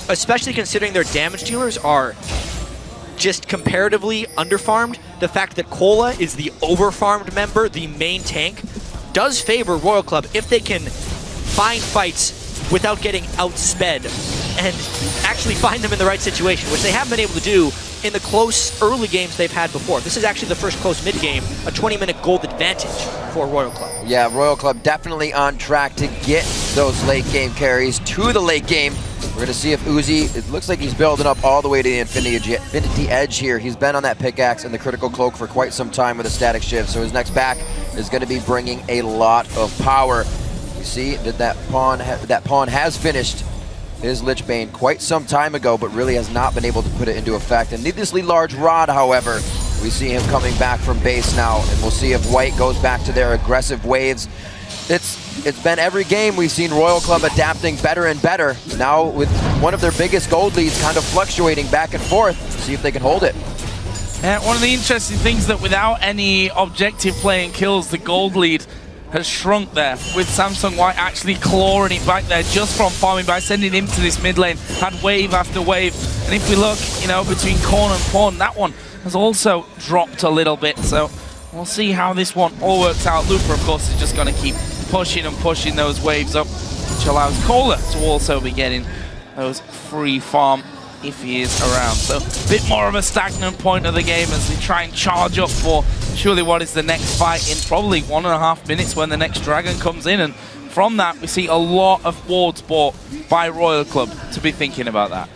especially considering their damage dealers are just comparatively underfarmed. The fact that Cola is the overfarmed member, the main tank, does favor Royal Club if they can find fights without getting outsped and actually find them in the right situation, which they haven't been able to do in the close early games they've had before. This is actually the first close mid game, a 20-minute gold advantage for Royal Club. Yeah, Royal Club definitely on track to get those late game carries to the late game. We're going to see if Uzi, it looks like he's building up all the way to the Infinity Edge here. He's been on that pickaxe and the critical cloak for quite some time with a static shift, so his next back is going to be bringing a lot of power. You see that pawn has finished his Lich Bane quite some time ago, but really has not been able to put it into effect. And needlessly large rod, however, we see him coming back from base now, and we'll see if White goes back to their aggressive waves. It's been every game we've seen Royal Club adapting better and better. Now with one of their biggest gold leads kind of fluctuating back and forth, see if they can hold it. And one of the interesting things that without any objective playing kills, the gold lead has shrunk there, with Samsung White actually clawing it back there just from farming by sending him to this mid lane. Had wave after wave, and if we look, you know, between Korn and Pawn, that one has also dropped a little bit. So we'll see how this one all works out. Looper, of course, is just going to keep pushing and pushing those waves up, which allows Kohler to also be getting those free farm if he is around. So a bit more of a stagnant point of the game as they try and charge up for surely what is the next fight in probably 1.5 minutes when the next dragon comes in. And from that, we see a lot of wards bought by Royal Club to be thinking about that.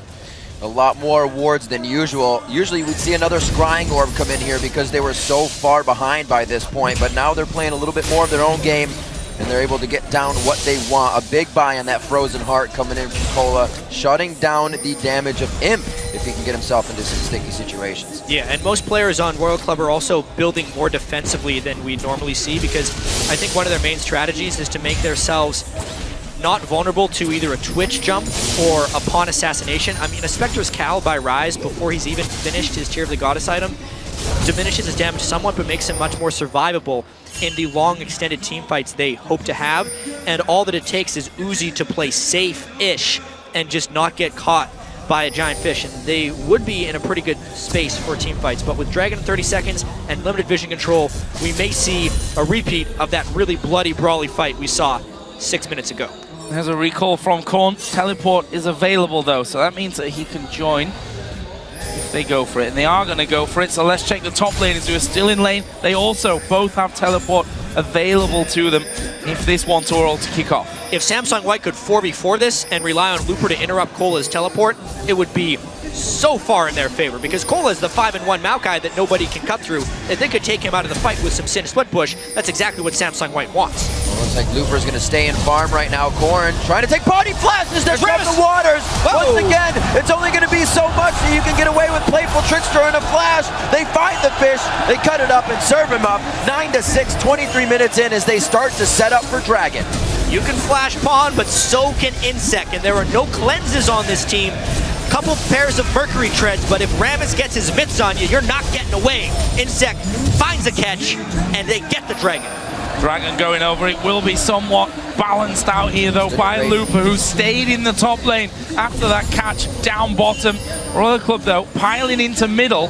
A lot more wards than usual. Usually we'd see another scrying orb come in here because they were so far behind by this point, but now they're playing a little bit more of their own game, and they're able to get down what they want. A big buy on that Frozen Heart coming in from Cola, shutting down the damage of Imp if he can get himself into some sticky situations. Yeah, and most players on Royal Club are also building more defensively than we normally see, because I think one of their main strategies is to make themselves not vulnerable to either a Twitch jump or a Pawn assassination. I mean, a Spectre's Cal by Rise before he's even finished his Tear of the Goddess item diminishes his damage somewhat, but makes him much more survivable in the long extended team fights they hope to have. And all that it takes is Uzi to play safe-ish and just not get caught by a giant fish, and they would be in a pretty good space for team fights. But with Dragon in 30 seconds and limited vision control, we may see a repeat of that really bloody, brawly fight we saw 6 minutes ago. There's a recall from Korn. Teleport is available though, so that means that he can join if they go for it, and they are going to go for it. So let's check the top laners who are still in lane. They also both have teleport available to them if this wants all to kick off. If Samsung White could 4v4 this and rely on Looper to interrupt Cola's teleport, it would be so far in their favor, because Cola is the 5-in-1 Maokai that nobody can cut through. If they could take him out of the fight with some Sin Split Push, that's exactly what Samsung White wants. Well, looks like Looper's going to stay in farm right now. Korn trying to take body flashes there from the waters. Once again, it's only going to be so much that you can get away with Playful Trickster and a flash. They find the fish, they cut it up and serve him up. 9-6, 23 minutes in as they start to set up for Dragon. You can flash Pawn, but so can Insect, and there are no cleanses on this team. couple pairs of Mercury treads, but if Rammus gets his mitts on you, you're not getting away. Insect finds a catch, and they get the Dragon. Dragon going over. It will be somewhat balanced out here, though, by Looper, who stayed in the top lane after that catch down bottom. Royal Club, though, piling into middle.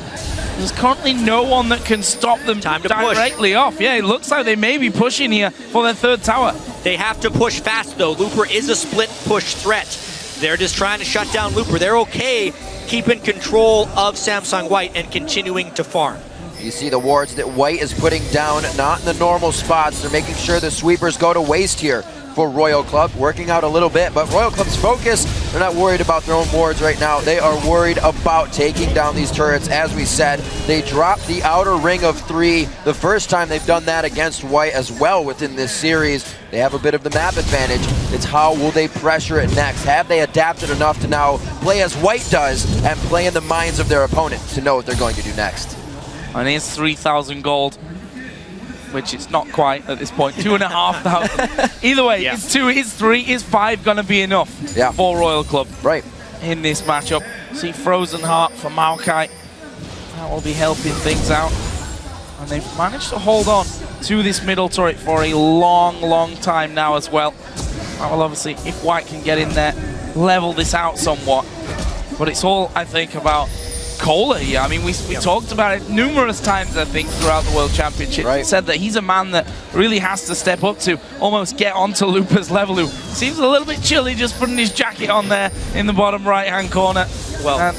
There's currently no one that can stop them directly off. Yeah, it looks like they may be pushing here for their third tower. They have to push fast, though. Looper is a split push threat. They're just trying to shut down Looper. They're okay keeping control of Samsung White and continuing to farm. You see the wards that White is putting down, not in the normal spots. They're making sure the sweepers go to waste here for Royal Club, working out a little bit, but Royal Club's focus, they're not worried about their own wards right now. They are worried about taking down these turrets. As we said, they dropped the outer ring of 3 the first time they've done that against White as well within this series. They have a bit of the map advantage. It's how will they pressure it next? Have they adapted enough to now play as White does and play in the minds of their opponent to know what they're going to do next? And here's 3,000 gold, which it's not quite at this point. 2,500. Either way, Yeah. is 2, is 3, is 5 going to be enough for Royal Club Right. in this matchup? See Frozen Heart for Maokai. That will be helping things out. And they've managed to hold on to this middle turret for a long, long time now as well. That will obviously, if White can get in there, level this out somewhat. But it's all, I think, about Cola here. I mean, we talked about it numerous times, I think, throughout the World Championship. Right. Said that he's a man that really has to step up to almost get onto Looper's level, who seems a little bit chilly just putting his jacket on there in the bottom right-hand corner. Well, and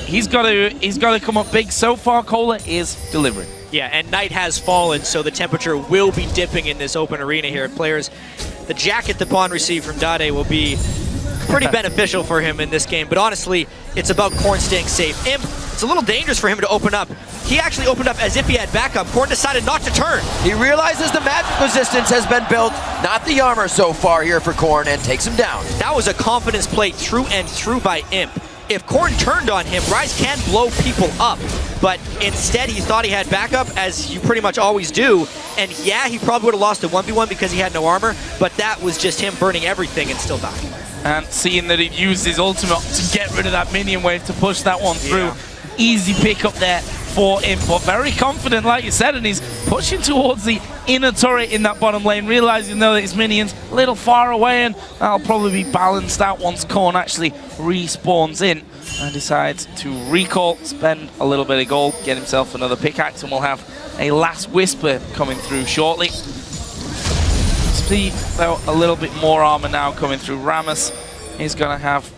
he's got to come up big. So far, Cola is delivering. Yeah, and night has fallen, so the temperature will be dipping in this open arena here. Players, the jacket that Bond received from Dade will be pretty beneficial for him in this game, but honestly, it's about Korn staying safe. Imp, it's a little dangerous for him to open up. He actually opened up as if he had backup. Korn decided not to turn. He realizes the magic resistance has been built, not the armor so far here for Korn, and takes him down. That was a confidence play through and through by Imp. If Korn turned on him, Rise can blow people up, but instead he thought he had backup, as you pretty much always do, and yeah, he probably would have lost a 1v1 because he had no armor, but that was just him burning everything and still dying. And seeing that he used his ultimate to get rid of that minion wave to push that one through. Easy pick up there for Imp, but very confident, like you said, and he's pushing towards the inner turret in that bottom lane, realizing though that his minions a little far away, and that'll probably be balanced out once Korn actually respawns in and decides to recall, spend a little bit of gold, get himself another pickaxe, and we'll have a last whisper coming through shortly. See though a little bit more armor now coming through. Rammus is going to have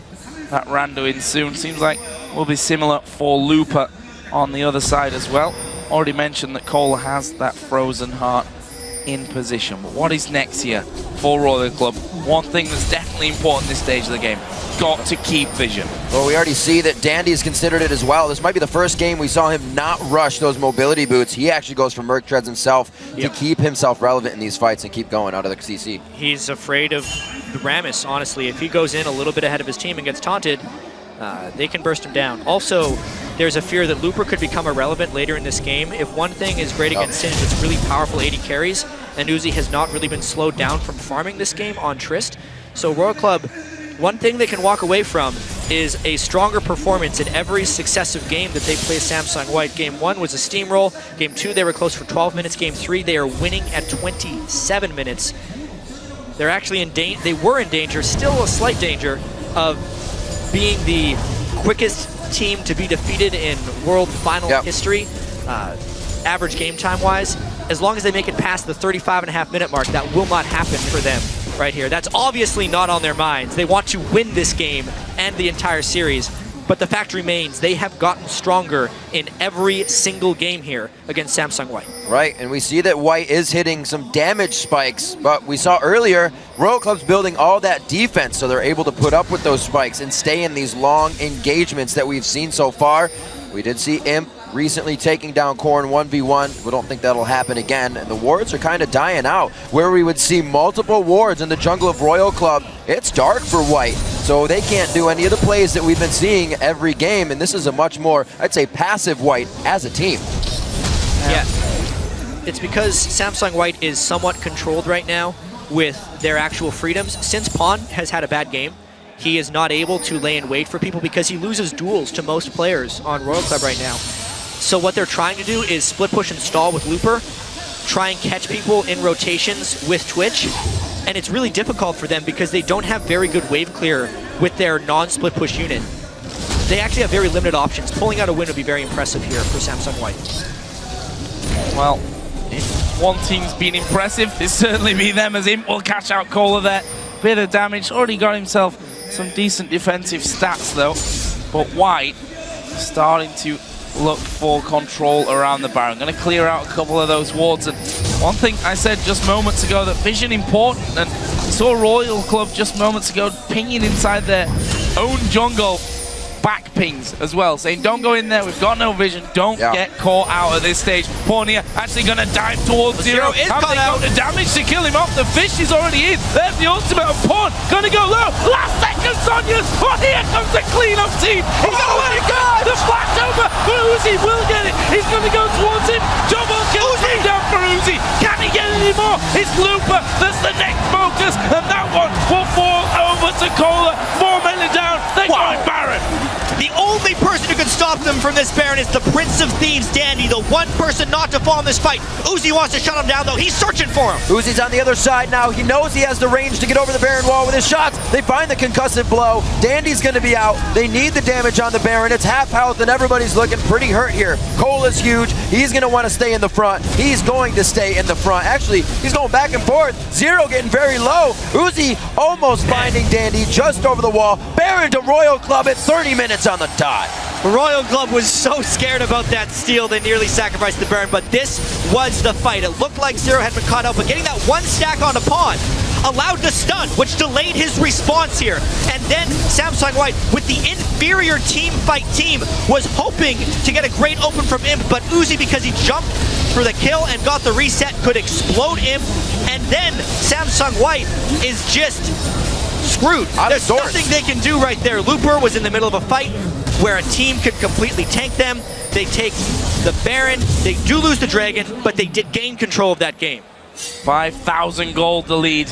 that rando in soon. Seems like will be similar for Looper on the other side as well. Already mentioned that Cole has that Frozen Heart in position. But what is next here for Royal Club? One thing that's definitely important this stage of the game. Got to keep vision. Well, we already see that Dandy's considered it as well. This might be the first game we saw him not rush those mobility boots. He actually goes for Merc Treads himself to keep himself relevant in these fights and keep going out of the CC. He's afraid of Rammus, honestly. If he goes in a little bit ahead of his team and gets taunted, they can burst him down. Also, there's a fear that Looper could become irrelevant later in this game. If one thing is great against Singe, it's really powerful AD carries, and Uzi has not really been slowed down from farming this game on Trist. So Royal Club, one thing they can walk away from is a stronger performance in every successive game that they play Samsung White. Game 1 was a steamroll. Game 2, they were close for 12 minutes. Game 3, they are winning at 27 minutes. They're actually they were in danger, still a slight danger, of being the quickest team to be defeated in World Final history, average game time-wise. As long as they make it past the 35.5-minute mark, that will not happen for them right here. That's obviously not on their minds. They want to win this game and the entire series, but the fact remains they have gotten stronger in every single game here against Samsung White. Right, and we see that White is hitting some damage spikes, but we saw earlier Royal Club's building all that defense, so they're able to put up with those spikes and stay in these long engagements that we've seen so far. We did see Imp recently taking down Korn 1v1. We don't think that'll happen again, and the wards are kind of dying out. Where we would see multiple wards in the jungle of Royal Club, it's dark for White, so they can't do any of the plays that we've been seeing every game, and this is a much more, I'd say, passive White as a team. Yeah, it's because Samsung White is somewhat controlled right now with their actual freedoms. Since Pawn has had a bad game, he is not able to lay in wait for people because he loses duels to most players on Royal Club right now. So what they're trying to do is split push and stall with Looper, try and catch people in rotations with Twitch, and it's really difficult for them because they don't have very good wave clear with their non-split push unit. They actually have very limited options. Pulling out a win would be very impressive here for Samsung White. Well, if one team's been impressive, it's certainly be them, as Imp will catch out Kohler there. Bit of damage, already got himself some decent defensive stats though. But White starting to look for control around the Baron. Going to clear out a couple of those wards. And one thing I said just moments ago, that vision important, and we saw Royal Club just moments ago pinging inside their own jungle. Back pings as well, saying don't go in there, we've got no vision, don't get caught out at this stage. Pornia actually gonna dive towards Zero. Have they got the damage to kill him off? The fish is already in. There's the ultimate of Porn, gonna go low. Last second, Sonya's. Oh, here comes the cleanup team. He's gonna let it go. The flash over, but Uzi will get it. He's gonna go towards him. Double kill down for Uzi. Can he get any more? It's Looper that's the next focus, and that one will fall over to Kohler. 4 men down. They're going Baron. The only person who can stop them from this Baron is the Prince of Thieves, Dandy, the one person not to fall in this fight. Uzi wants to shut him down, though. He's searching for him. Uzi's on the other side now. He knows he has the range to get over the Baron wall with his shots. They find the concussive blow. Dandy's going to be out. They need the damage on the Baron. It's half health, and everybody's looking pretty hurt here. Cole is huge. He's going to want to stay in the front. He's going to stay in the front. Actually, he's going back and forth. Zero getting very low. Uzi almost finding Dandy just over the wall. Baron to Royal Club at 30 minutes on the dot. Royal Club was so scared about that steal, they nearly sacrificed the Baron, but this was the fight. It looked like Zero had been caught out, but getting that one stack on a pawn allowed the stun, which delayed his response here. And then Samsung White, with the inferior team fight team, was hoping to get a great open from Imp, but Uzi, because he jumped for the kill and got the reset, could explode Imp, and then Samsung White is just screwed. There's nothing they can do right there. Looper was in the middle of a fight where a team could completely tank them. They take the Baron, they do lose the Dragon, but they did gain control of that game. 5,000 gold the lead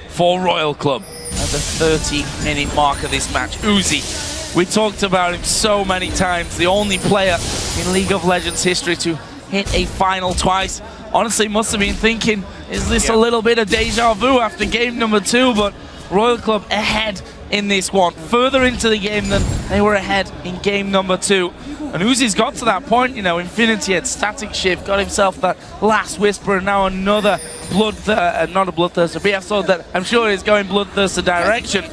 for Royal Club at the 30-minute mark of this match. Uzi, we talked about him so many times, the only player in League of Legends history to hit a final twice. Honestly, must have been thinking, is this a little bit of deja vu after game number 2, but Royal Club ahead in this one, further into the game than they were ahead in game number 2. And Uzi's got to that point, you know, Infinity had static shift, got himself that last whisper, and now another not a bloodthirster, BF sword that I'm sure is going bloodthirster direction.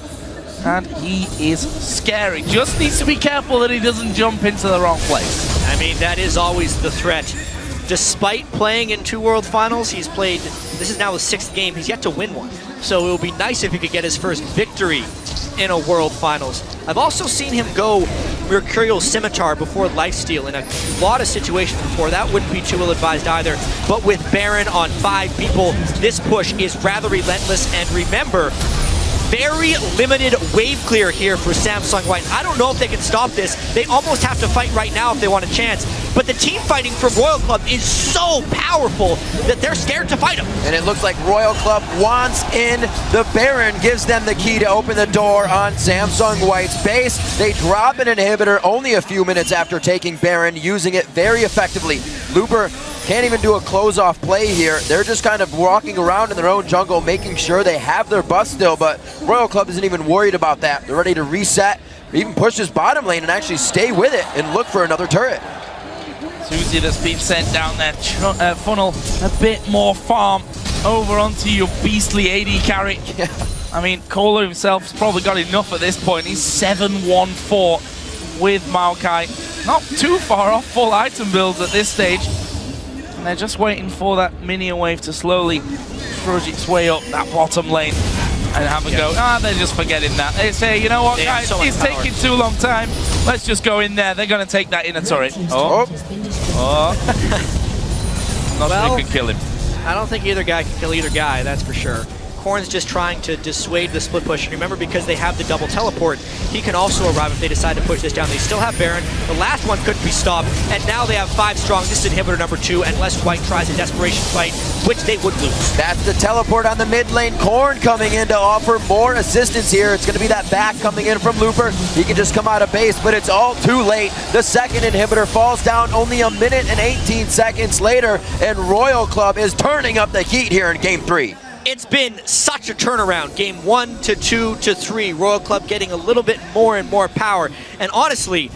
And he is scary. Just needs to be careful that he doesn't jump into the wrong place. I mean, that is always the threat. Despite playing in 2 World Finals, he's played, this is now the 6th game, he's yet to win one. So it would be nice if he could get his first victory in a World Finals. I've also seen him go Mercurial Scimitar before Lifesteal in a lot of situations before. That wouldn't be too ill-advised either. But with Baron on 5 people, this push is rather relentless. And remember, very limited wave clear here for Samsung White. I don't know if they can stop this. They almost have to fight right now if they want a chance. But the team fighting from Royal Club is so powerful that they're scared to fight him. And it looks like Royal Club wants in. The Baron gives them the key to open the door on Samsung White's base. They drop an inhibitor only a few minutes after taking Baron, using it very effectively. Looper can't even do a close-off play here. They're just kind of walking around in their own jungle, making sure they have their buff still, but Royal Club isn't even worried about that. They're ready to reset, even push his bottom lane and actually stay with it and look for another turret. Susie that's been sent down there, funnel a bit more farm over onto your beastly AD carry. Yeah. I mean, Kohler himself has probably got enough at this point. He's 7-1-4 with Maokai. Not too far off full item builds at this stage. And they're just waiting for that minion wave to slowly trudge its way up that bottom lane and have a go. They're just forgetting that. They say, you know what, guys, it's taking too long time. Let's just go in there. They're going to take that inner turret. Not sure they could kill him. I don't think either guy can kill either guy, that's for sure. Korn's just trying to dissuade the split push. And remember, because they have the double teleport, he can also arrive if they decide to push this down. They still have Baron. The last one couldn't be stopped, and now they have 5 strong. This is inhibitor number 2, unless White tries a desperation fight, which they would lose. That's the teleport on the mid lane. Korn coming in to offer more assistance here. It's going to be that back coming in from Looper. He can just come out of base, but it's all too late. The second inhibitor falls down only a minute and 18 seconds later, and Royal Club is turning up the heat here in Game 3. It's been such a turnaround. Game 1 to 2 to 3. Royal Club getting a little bit more and more power. And honestly,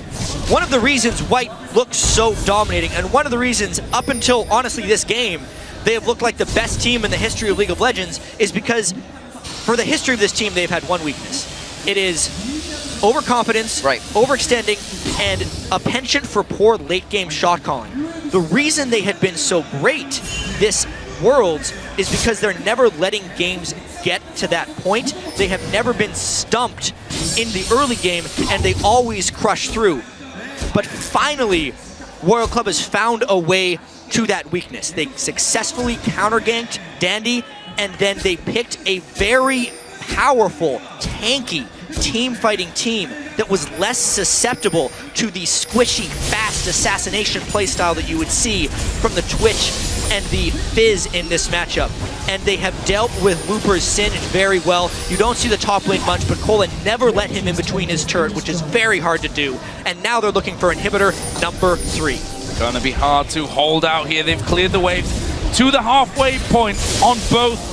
one of the reasons White looks so dominating, and one of the reasons up until, honestly, this game, they have looked like the best team in the history of League of Legends, is because for the history of this team, they've had one weakness. It is overconfidence, overextending, and a penchant for poor late-game shot calling. The reason they had been so great this Worlds is because they're never letting games get to that point. They have never been stumped in the early game, and they always crush through. But finally, Royal Club has found a way to that weakness. They successfully counter-ganked Dandy, and then they picked a very powerful, tanky, team-fighting team that was less susceptible to the squishy, fast assassination playstyle that you would see from the Twitch and the Fizz in this matchup. And they have dealt with Looper's Sin very well. You don't see the top lane much, but Kola never let him in between his turret, which is very hard to do. And now they're looking for inhibitor number 3. Gonna be hard to hold out here. They've cleared the waves to the halfway point on both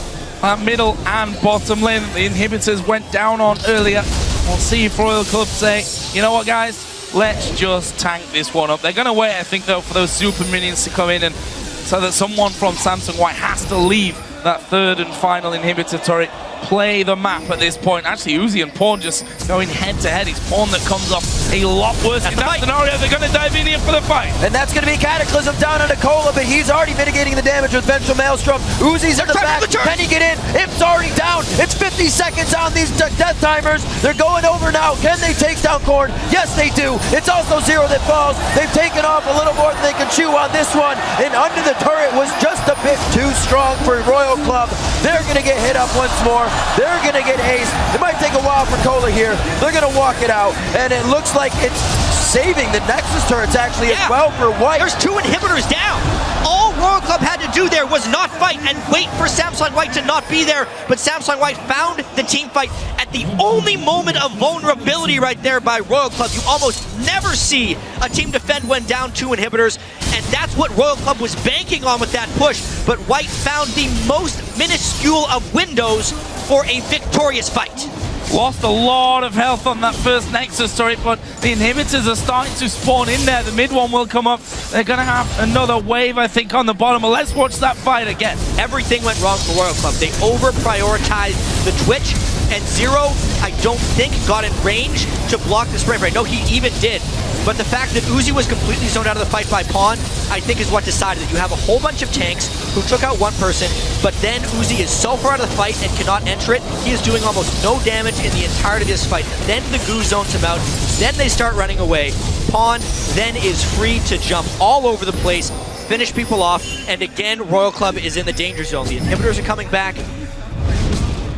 middle and bottom lane. The inhibitors went down on earlier. We'll see if Royal Club say, you know what, guys, let's just tank this one up. They're gonna wait, I think, though, for those super minions to come in, and so that someone from Samsung White has to leave that third and final inhibitor turret. Play the map at this point. Actually, Uzi and Pawn just going head-to-head. It's Pawn that comes off a lot worse in that scenario. They're going to dive in here for the fight. And that's going to be Cataclysm down on Kola, but he's already mitigating the damage with Vengeful Maelstrom. Uzi's in the back. Can he get in? Imp's already down. It's 50 seconds on these death timers. They're going over now. Can they take down Korn? Yes, they do. It's also Zero that falls. They've taken off a little more than they can chew on this one. And under the turret was just a bit too strong for Royal Club. They're going to get hit up once more. They're going to get aced. It might take a while for Kola here. They're going to walk it out. And it looks like it's saving the Nexus turrets actually as well for White. There's 2 inhibitors down. All Royal Club had to do there was not fight and wait for Samsung White to not be there. But Samsung White found the team fight at the only moment of vulnerability right there by Royal Club. You almost never see a team defend when down 2 inhibitors. And that's what Royal Club was banking on with that push. But White found the most minuscule of windows for a victorious fight. Lost a lot of health on that first Nexus turret, but the inhibitors are starting to spawn in there. The mid one will come up. They're going to have another wave, I think, on the bottom. But let's watch that fight again. Everything went wrong for Royal Club. They over-prioritized the Twitch, and Zero, I don't think, got in range to block the spray break. No, he even did. But the fact that Uzi was completely zoned out of the fight by Pawn, I think is what decided that you have a whole bunch of tanks who took out one person, but then Uzi is so far out of the fight and cannot enter it, he is doing almost no damage in the entirety of this fight. Then the goo zones him out, then they start running away. Pawn then is free to jump all over the place, finish people off, and again, Royal Club is in the danger zone. The inhibitors are coming back,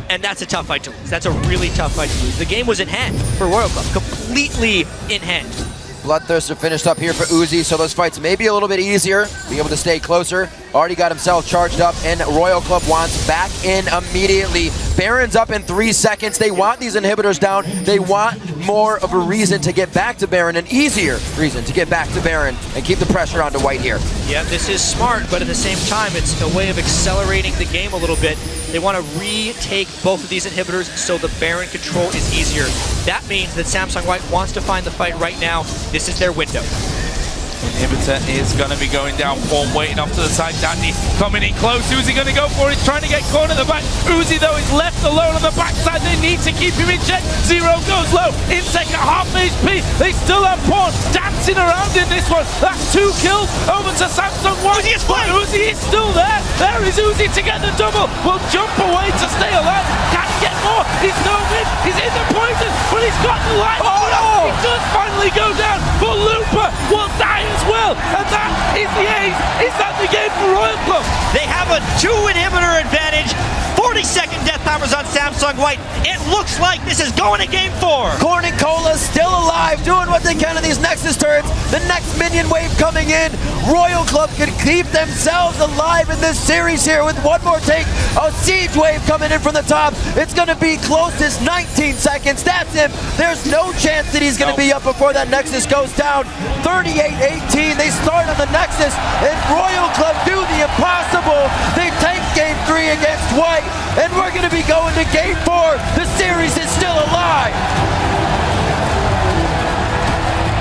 and that's a tough fight to lose. That's a really tough fight to lose. The game was in hand for Royal Club, completely in hand. Bloodthirster finished up here for Uzi, so those fights may be a little bit easier, being able to stay closer. Already got himself charged up, and Royal Club wants back in immediately. Baron's up in 3 seconds. They want these inhibitors down. They want more of a reason to get back to Baron, an easier reason to get back to Baron and keep the pressure onto White here. Yeah, this is smart, but at the same time, it's a way of accelerating the game a little bit. They want to retake both of these inhibitors so the Baron control is easier. That means that Samsung White wants to find the fight right now. This is their window. Inhibitor is going to be going down. Pawn waiting off to the side. Dandy coming in close. Uzi going to go for it. He's trying to get Korn at the back. Uzi, though, is left alone on the backside. They need to keep him in check. Zero goes low. Insect at half HP. They still have Pawn dancing around in this one. That's 2 kills over to Samsung White. Uzi is still there. There is Uzi to get the double. Will jump away to stay alive. Can he get more? He's no mid. He's in the poison, but he's got the light. Oh, no! He does finally go down, but Looper will die as well. And that is the ace. Is that the game for Royal Club? They have a 2 inhibitor advantage. 40-second death hammers on Samsung White. It looks like this is going to game 4. Corn and Cola still alive, doing what they can in these Nexus turrets. The next minion wave coming in. Royal Club could keep themselves alive in this series here with one more take. A siege wave coming in from the top. It's going to be closest 19 seconds. That's him. There's no chance that he's going to be up before that Nexus goes down. 38-18. They start on the Nexus, and Royal Club do the impossible. They take game 3 against White, and we're going to be going to game 4. The series is still alive.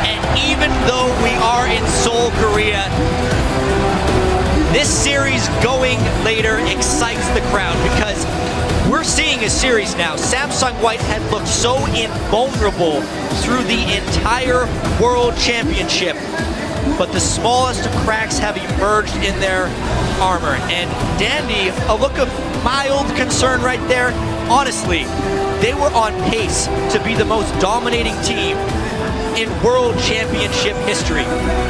And even though we are in Seoul, Korea, this series going later excites the crowd because we're seeing a series now. Samsung White had looked so invulnerable through the entire World Championship, but the smallest of cracks have emerged in their armor. And Dandy, a look of mild concern right there. Honestly, they were on pace to be the most dominating team in World Championship history.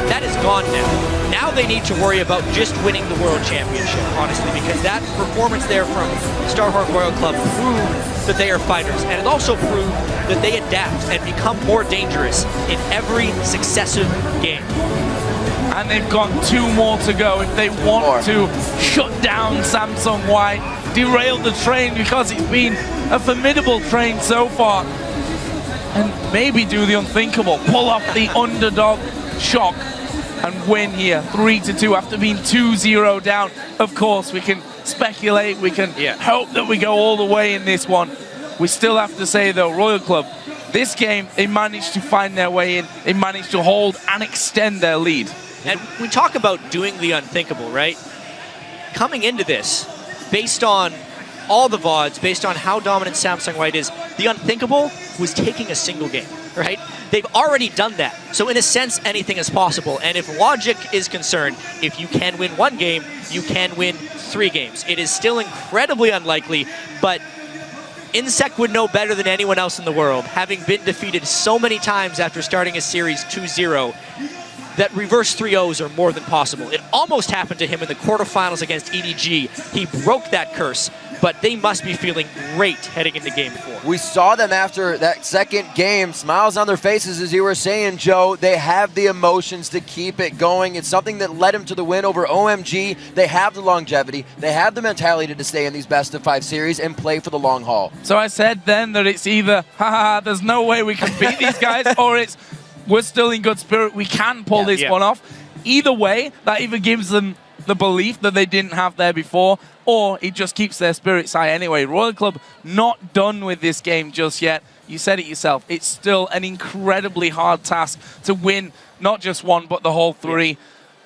That is gone now. Now they need to worry about just winning the World Championship, honestly, because that performance there from Starhorn Royal Club proved that they are fighters, and it also proved that they adapt and become more dangerous in every successive game. And they've got 2 more to go if they want to shut down Samsung White, derail the train, because it's been a formidable train so far, and maybe do the unthinkable, pull off the underdog shock and win here 3-2 after being 2-0 down. Of course, we can speculate, we can hope that we go all the way in this one. We still have to say though, Royal Club, this game, they managed to find their way in, they managed to hold and extend their lead. And we talk about doing the unthinkable, right? Coming into this, based on all the VODs, based on how dominant Samsung White is, the unthinkable was taking a single game, right? They've already done that. So in a sense, anything is possible. And if logic is concerned, if you can win 1 game, you can win 3 games. It is still incredibly unlikely, but Insect would know better than anyone else in the world, having been defeated so many times after starting a series 2-0, that reverse 3-0s are more than possible. It almost happened to him in the quarterfinals against EDG. He broke that curse, but they must be feeling great heading into game 4. We saw them after that second game, smiles on their faces, as you were saying, Joe. They have the emotions to keep it going. It's something that led them to the win over OMG. They have the longevity. They have the mentality to stay in these best of 5 series and play for the long haul. So I said then that it's either, haha, there's no way we can beat these guys, or it's, we're still in good spirit, we can pull this one off. Either way, that either gives them the belief that they didn't have there before, or it just keeps their spirits high anyway. Royal Club not done with this game just yet. You said it yourself. It's still an incredibly hard task to win not just 1, but the whole 3.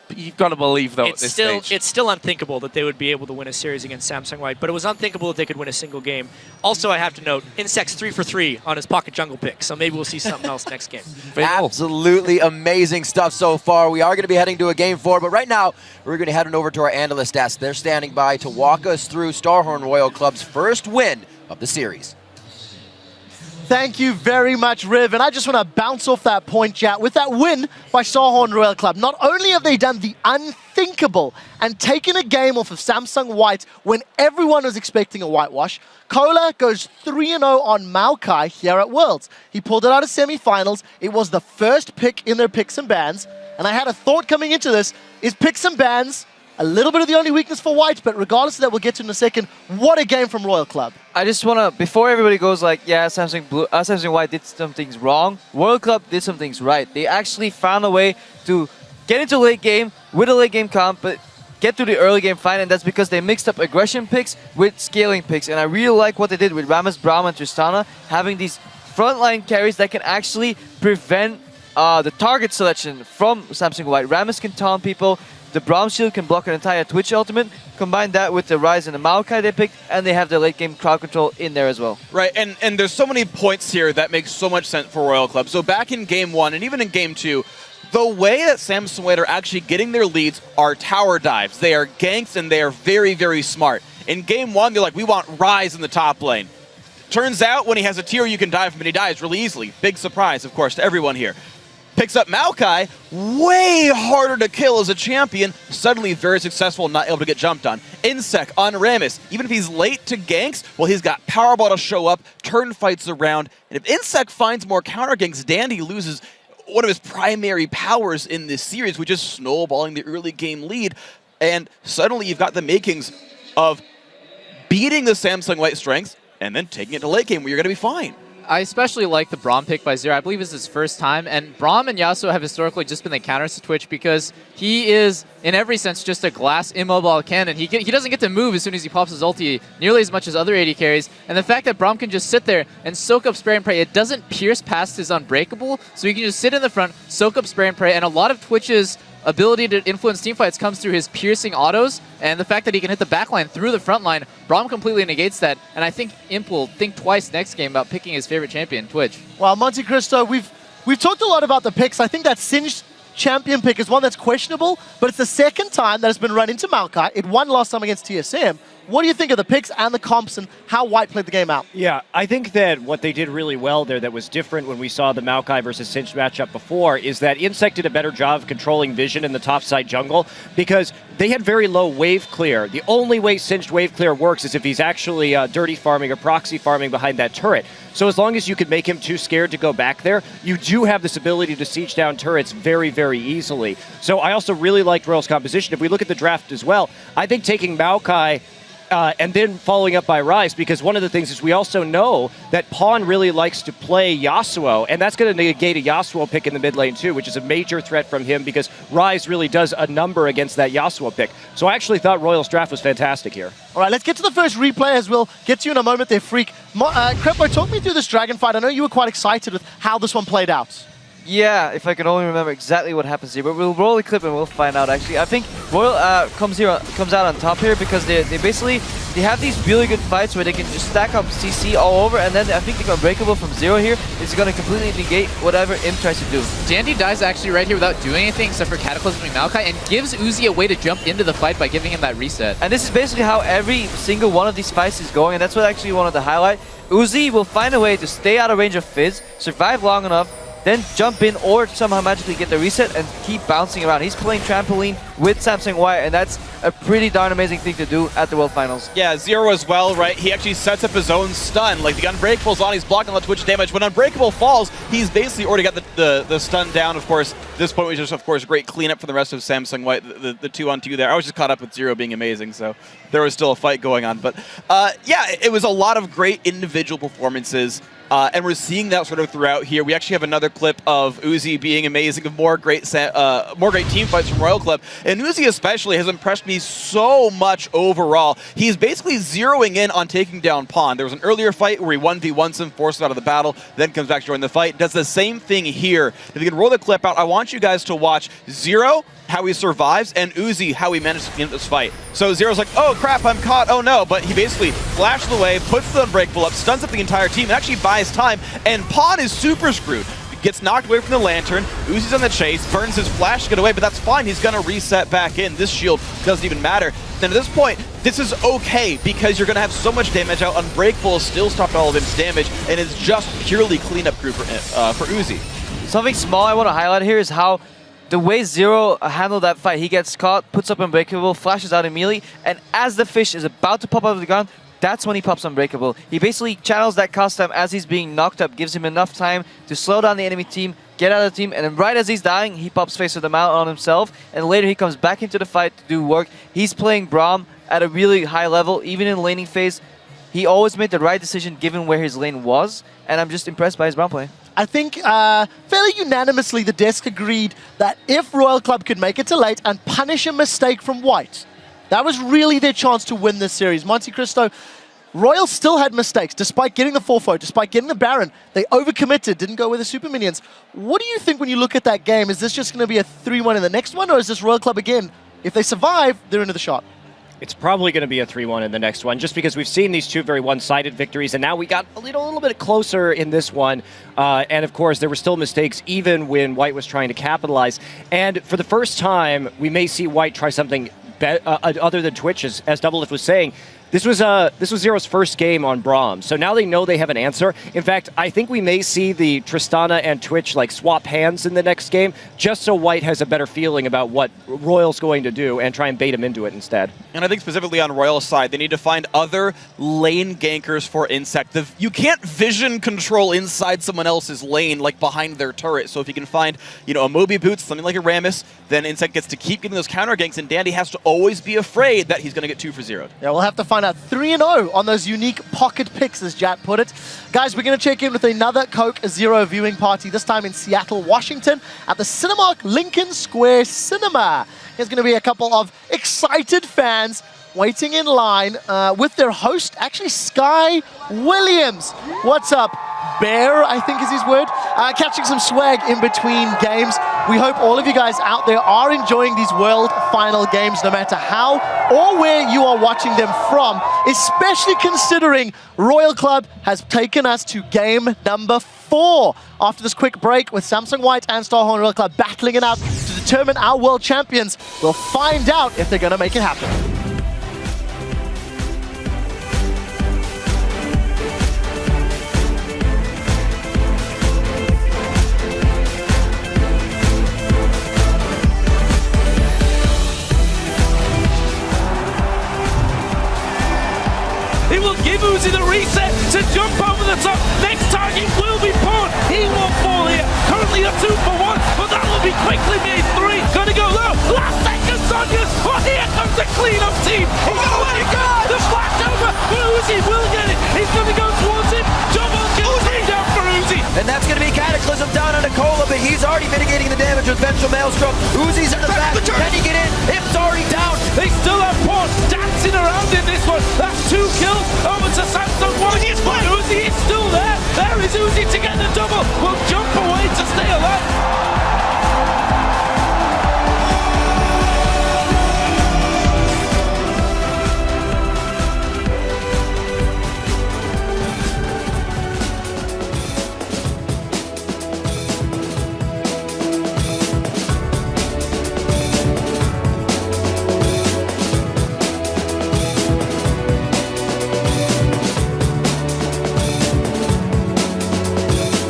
But you've got to believe, though, at this stage. It's still unthinkable that they would be able to win a series against Samsung White, but it was unthinkable that they could win a single game. Also, I have to note, Insect's 3 for 3 on his Pocket Jungle pick, so maybe we'll see something else next game. Absolutely amazing stuff so far. We are going to be heading to a game 4, but right now, we're going to head on over to our analyst desk. They're standing by to walk us through Starhorn Royal Club's first win of the series. Thank you very much, Riv. And I just want to bounce off that point, chat. With that win by Starhorn Royal Club, not only have they done the unthinkable and taken a game off of Samsung White when everyone was expecting a whitewash, Cola goes 3-0 on Maokai here at Worlds. He pulled it out of semifinals. It was the first pick in their picks and bans. And I had a thought coming into this, is picks and bans a little bit of the only weakness for White, but regardless of that, we'll get to in a second. What a game from Royal Club. I just want to, before everybody goes like, yeah, Samsung White did some things wrong, Royal Club did some things right. They actually found a way to get into late game with a late game comp, but get to the early game fine, and that's because they mixed up aggression picks with scaling picks. And I really like what they did with Rammus, Braum, and Tristana, having these frontline carries that can actually prevent the target selection from Samsung White. Rammus can taunt people, the Braum shield can block an entire Twitch ultimate. Combine that with the Rise and the Maokai they picked, and they have the late game crowd control in there as well. Right, and there's so many points here that make so much sense for Royal Club. So back in game 1 and even in game 2, the way that Samsung White are actually getting their leads are tower dives. They are ganks and they are very, very smart. In game 1, they're like, we want Rise in the top lane. Turns out when he has a tier you can dive from, and he dies really easily. Big surprise, of course, to everyone here. Picks up Maokai, way harder to kill as a champion, suddenly very successful, not able to get jumped on. Insec on Rammus, even if he's late to ganks, well, he's got Powerball to show up, turn fights around, and if Insec finds more counter ganks, Dandy loses one of his primary powers in this series, which is snowballing the early game lead, and suddenly you've got the makings of beating the Samsung White strengths and then taking it to late game where you're going to be fine. I especially like the Braum pick by Zero. I believe it's his first time, and Braum and Yasuo have historically just been the counters to Twitch because he is, in every sense, just a glass immobile cannon. He doesn't get to move as soon as he pops his ulti nearly as much as other AD carries, and the fact that Braum can just sit there and soak up spray and pray, it doesn't pierce past his unbreakable, so he can just sit in the front, soak up spray and pray, and a lot of Twitch's ability to influence teamfights comes through his piercing autos, and the fact that he can hit the backline through the front line. Braum completely negates that, and I think Imp will think twice next game about picking his favorite champion, Twitch. Well, Monte Cristo, we've talked a lot about the picks. I think that Singed champion pick is one that's questionable, but it's the second time that it's been run into Maokai. It won last time against TSM. What do you think of the picks and the comps and how White played the game out? Yeah, I think that what they did really well there that was different when we saw the Maokai versus Singed matchup before is that Insect did a better job of controlling vision in the top side jungle because they had very low wave clear. The only way Singed wave clear works is if he's actually dirty farming or proxy farming behind that turret. So as long as you could make him too scared to go back there, you do have this ability to siege down turrets very, very easily. So I also really liked Royal's composition. If we look at the draft as well, I think taking Maokai and then following up by Rise, because one of the things is we also know that Pawn really likes to play Yasuo, and that's going to negate a Yasuo pick in the mid lane too, which is a major threat from him because Rise really does a number against that Yasuo pick. So I actually thought Royal's draft was fantastic here. All right, let's get to the first replay as we'll get to you in a moment there, Freak. Crepo, talk me through this Dragon fight. I know you were quite excited with how this one played out. Yeah, if I can only remember exactly what happens here, but we'll roll the clip and we'll find out. Actually, I think Royal comes out on top here because they have these really good fights where they can just stack up CC all over, and then I think the Unbreakable from Zero here is going to completely negate whatever Imp tries to do. Dandy dies actually right here without doing anything except for Cataclysming Maokai and gives Uzi a way to jump into the fight by giving him that reset. And this is basically how every single one of these fights is going, and that's what I actually wanted to highlight. Uzi will find a way to stay out of range of Fizz, survive long enough, then jump in or somehow magically get the reset and keep bouncing around. He's playing trampoline with Samsung White, and that's a pretty darn amazing thing to do at the World Finals. Yeah, Zero as well, right? He actually sets up his own stun. Like, the Unbreakable's on, he's blocking all the Twitch damage. When Unbreakable falls, he's basically already got the stun down. Of course, this point was just, of course, great cleanup for the rest of Samsung White, the 2-on-2 there. I was just caught up with Zero being amazing, so there was still a fight going on. But, yeah, it was a lot of great individual performances. And we're seeing that sort of throughout here. We actually have another clip of Uzi being amazing, of more great team fights from Royal Club. And Uzi especially has impressed me so much overall. He's basically zeroing in on taking down Pawn. There was an earlier fight where he 1v1s him, forced him out of the battle, then comes back to join the fight. Does the same thing here. If you can roll the clip out, I want you guys to watch Zero, how he survives, and Uzi, how he managed to clean up this fight. So Zero's like, oh crap, I'm caught, oh no, but he basically flashes away, puts the Unbreakable up, stuns up the entire team, and actually buys time, and Pawn is super screwed. Gets knocked away from the Lantern, Uzi's on the chase, burns his flash to get away, but that's fine, he's gonna reset back in. This shield doesn't even matter. Then at this point, this is okay, because you're gonna have so much damage out. Unbreakable has still stopped all of his damage, and it's just purely cleanup crew for Uzi. Something small I want to highlight here is how the way Zero handled that fight. He gets caught, puts up Unbreakable, flashes out immediately, and as the fish is about to pop out of the ground, that's when he pops Unbreakable. He basically channels that cost time as he's being knocked up, gives him enough time to slow down the enemy team, get out of the team, and then right as he's dying, he pops Face of the Mount on himself, and later he comes back into the fight to do work. He's playing Braum at a really high level, even in laning phase. He always made the right decision given where his lane was, and I'm just impressed by his Braum play. I think fairly unanimously the desk agreed that if Royal Club could make it to late and punish a mistake from White, that was really their chance to win this series. Monte Cristo, Royal still had mistakes, despite getting the 4-4, despite getting the Baron. They overcommitted, didn't go with the Super Minions. What do you think when you look at that game? Is this just going to be a 3-1 in the next one, or is this Royal Club again? If they survive, they're into the shot. It's probably going to be a 3-1 in the next one, just because we've seen these two very one-sided victories, and now we got a little bit closer in this one. And of course, there were still mistakes even when White was trying to capitalize. And for the first time, we may see White try something other than Twitch, as Doublelift was saying. This was Zero's first game on Braum, so now they know they have an answer. In fact, I think we may see the Tristana and Twitch like swap hands in the next game, just so White has a better feeling about what Royal's going to do and try and bait him into it instead. And I think specifically on Royal's side, they need to find other lane gankers for Insect. You can't vision control inside someone else's lane, like behind their turret. So if you can find, a Moby Boots, something like a Rammus, then Insect gets to keep getting those counter ganks, and Dandy has to always be afraid that he's going to get 2 for 0'd. Yeah, we'll have to find out 3-0 on those unique pocket picks, as Jat put it. Guys, we're going to check in with another Coke Zero viewing party, this time in Seattle, Washington, at the Cinemark Lincoln Square Cinema. There's going to be a couple of excited fans waiting in line with their host, actually Sky Williams. What's up? Bear, I think is his word. Catching some swag in between games. We hope all of you guys out there are enjoying these World Final games, no matter how or where you are watching them from, especially considering Royal Club has taken us to game number 4. After this quick break with Samsung White and Starhorn Royal Club battling it out to determine our world champions, we'll find out if they're going to make it happen. He will give Uzi the reset to jump over the top. Next target will be Pawn. He won't fall here. Currently a 2 for 1, but that will be quickly made 3. Gonna go low. Last second, Sonya. Oh, here comes the cleanup team. Oh my God! The flash over. But Uzi will get it. He's gonna go towards him. Double kill down for Uzi. And that's going to be Cataclysm down on Nikola, but he's already mitigating the damage with Vengeful Maelstrom. Uzi's in the back. Can he get in? It's already down. They still have Pawn dancing around in this one. That's 2 kills over to Samsung White. But Uzi is still there. There is Uzi to get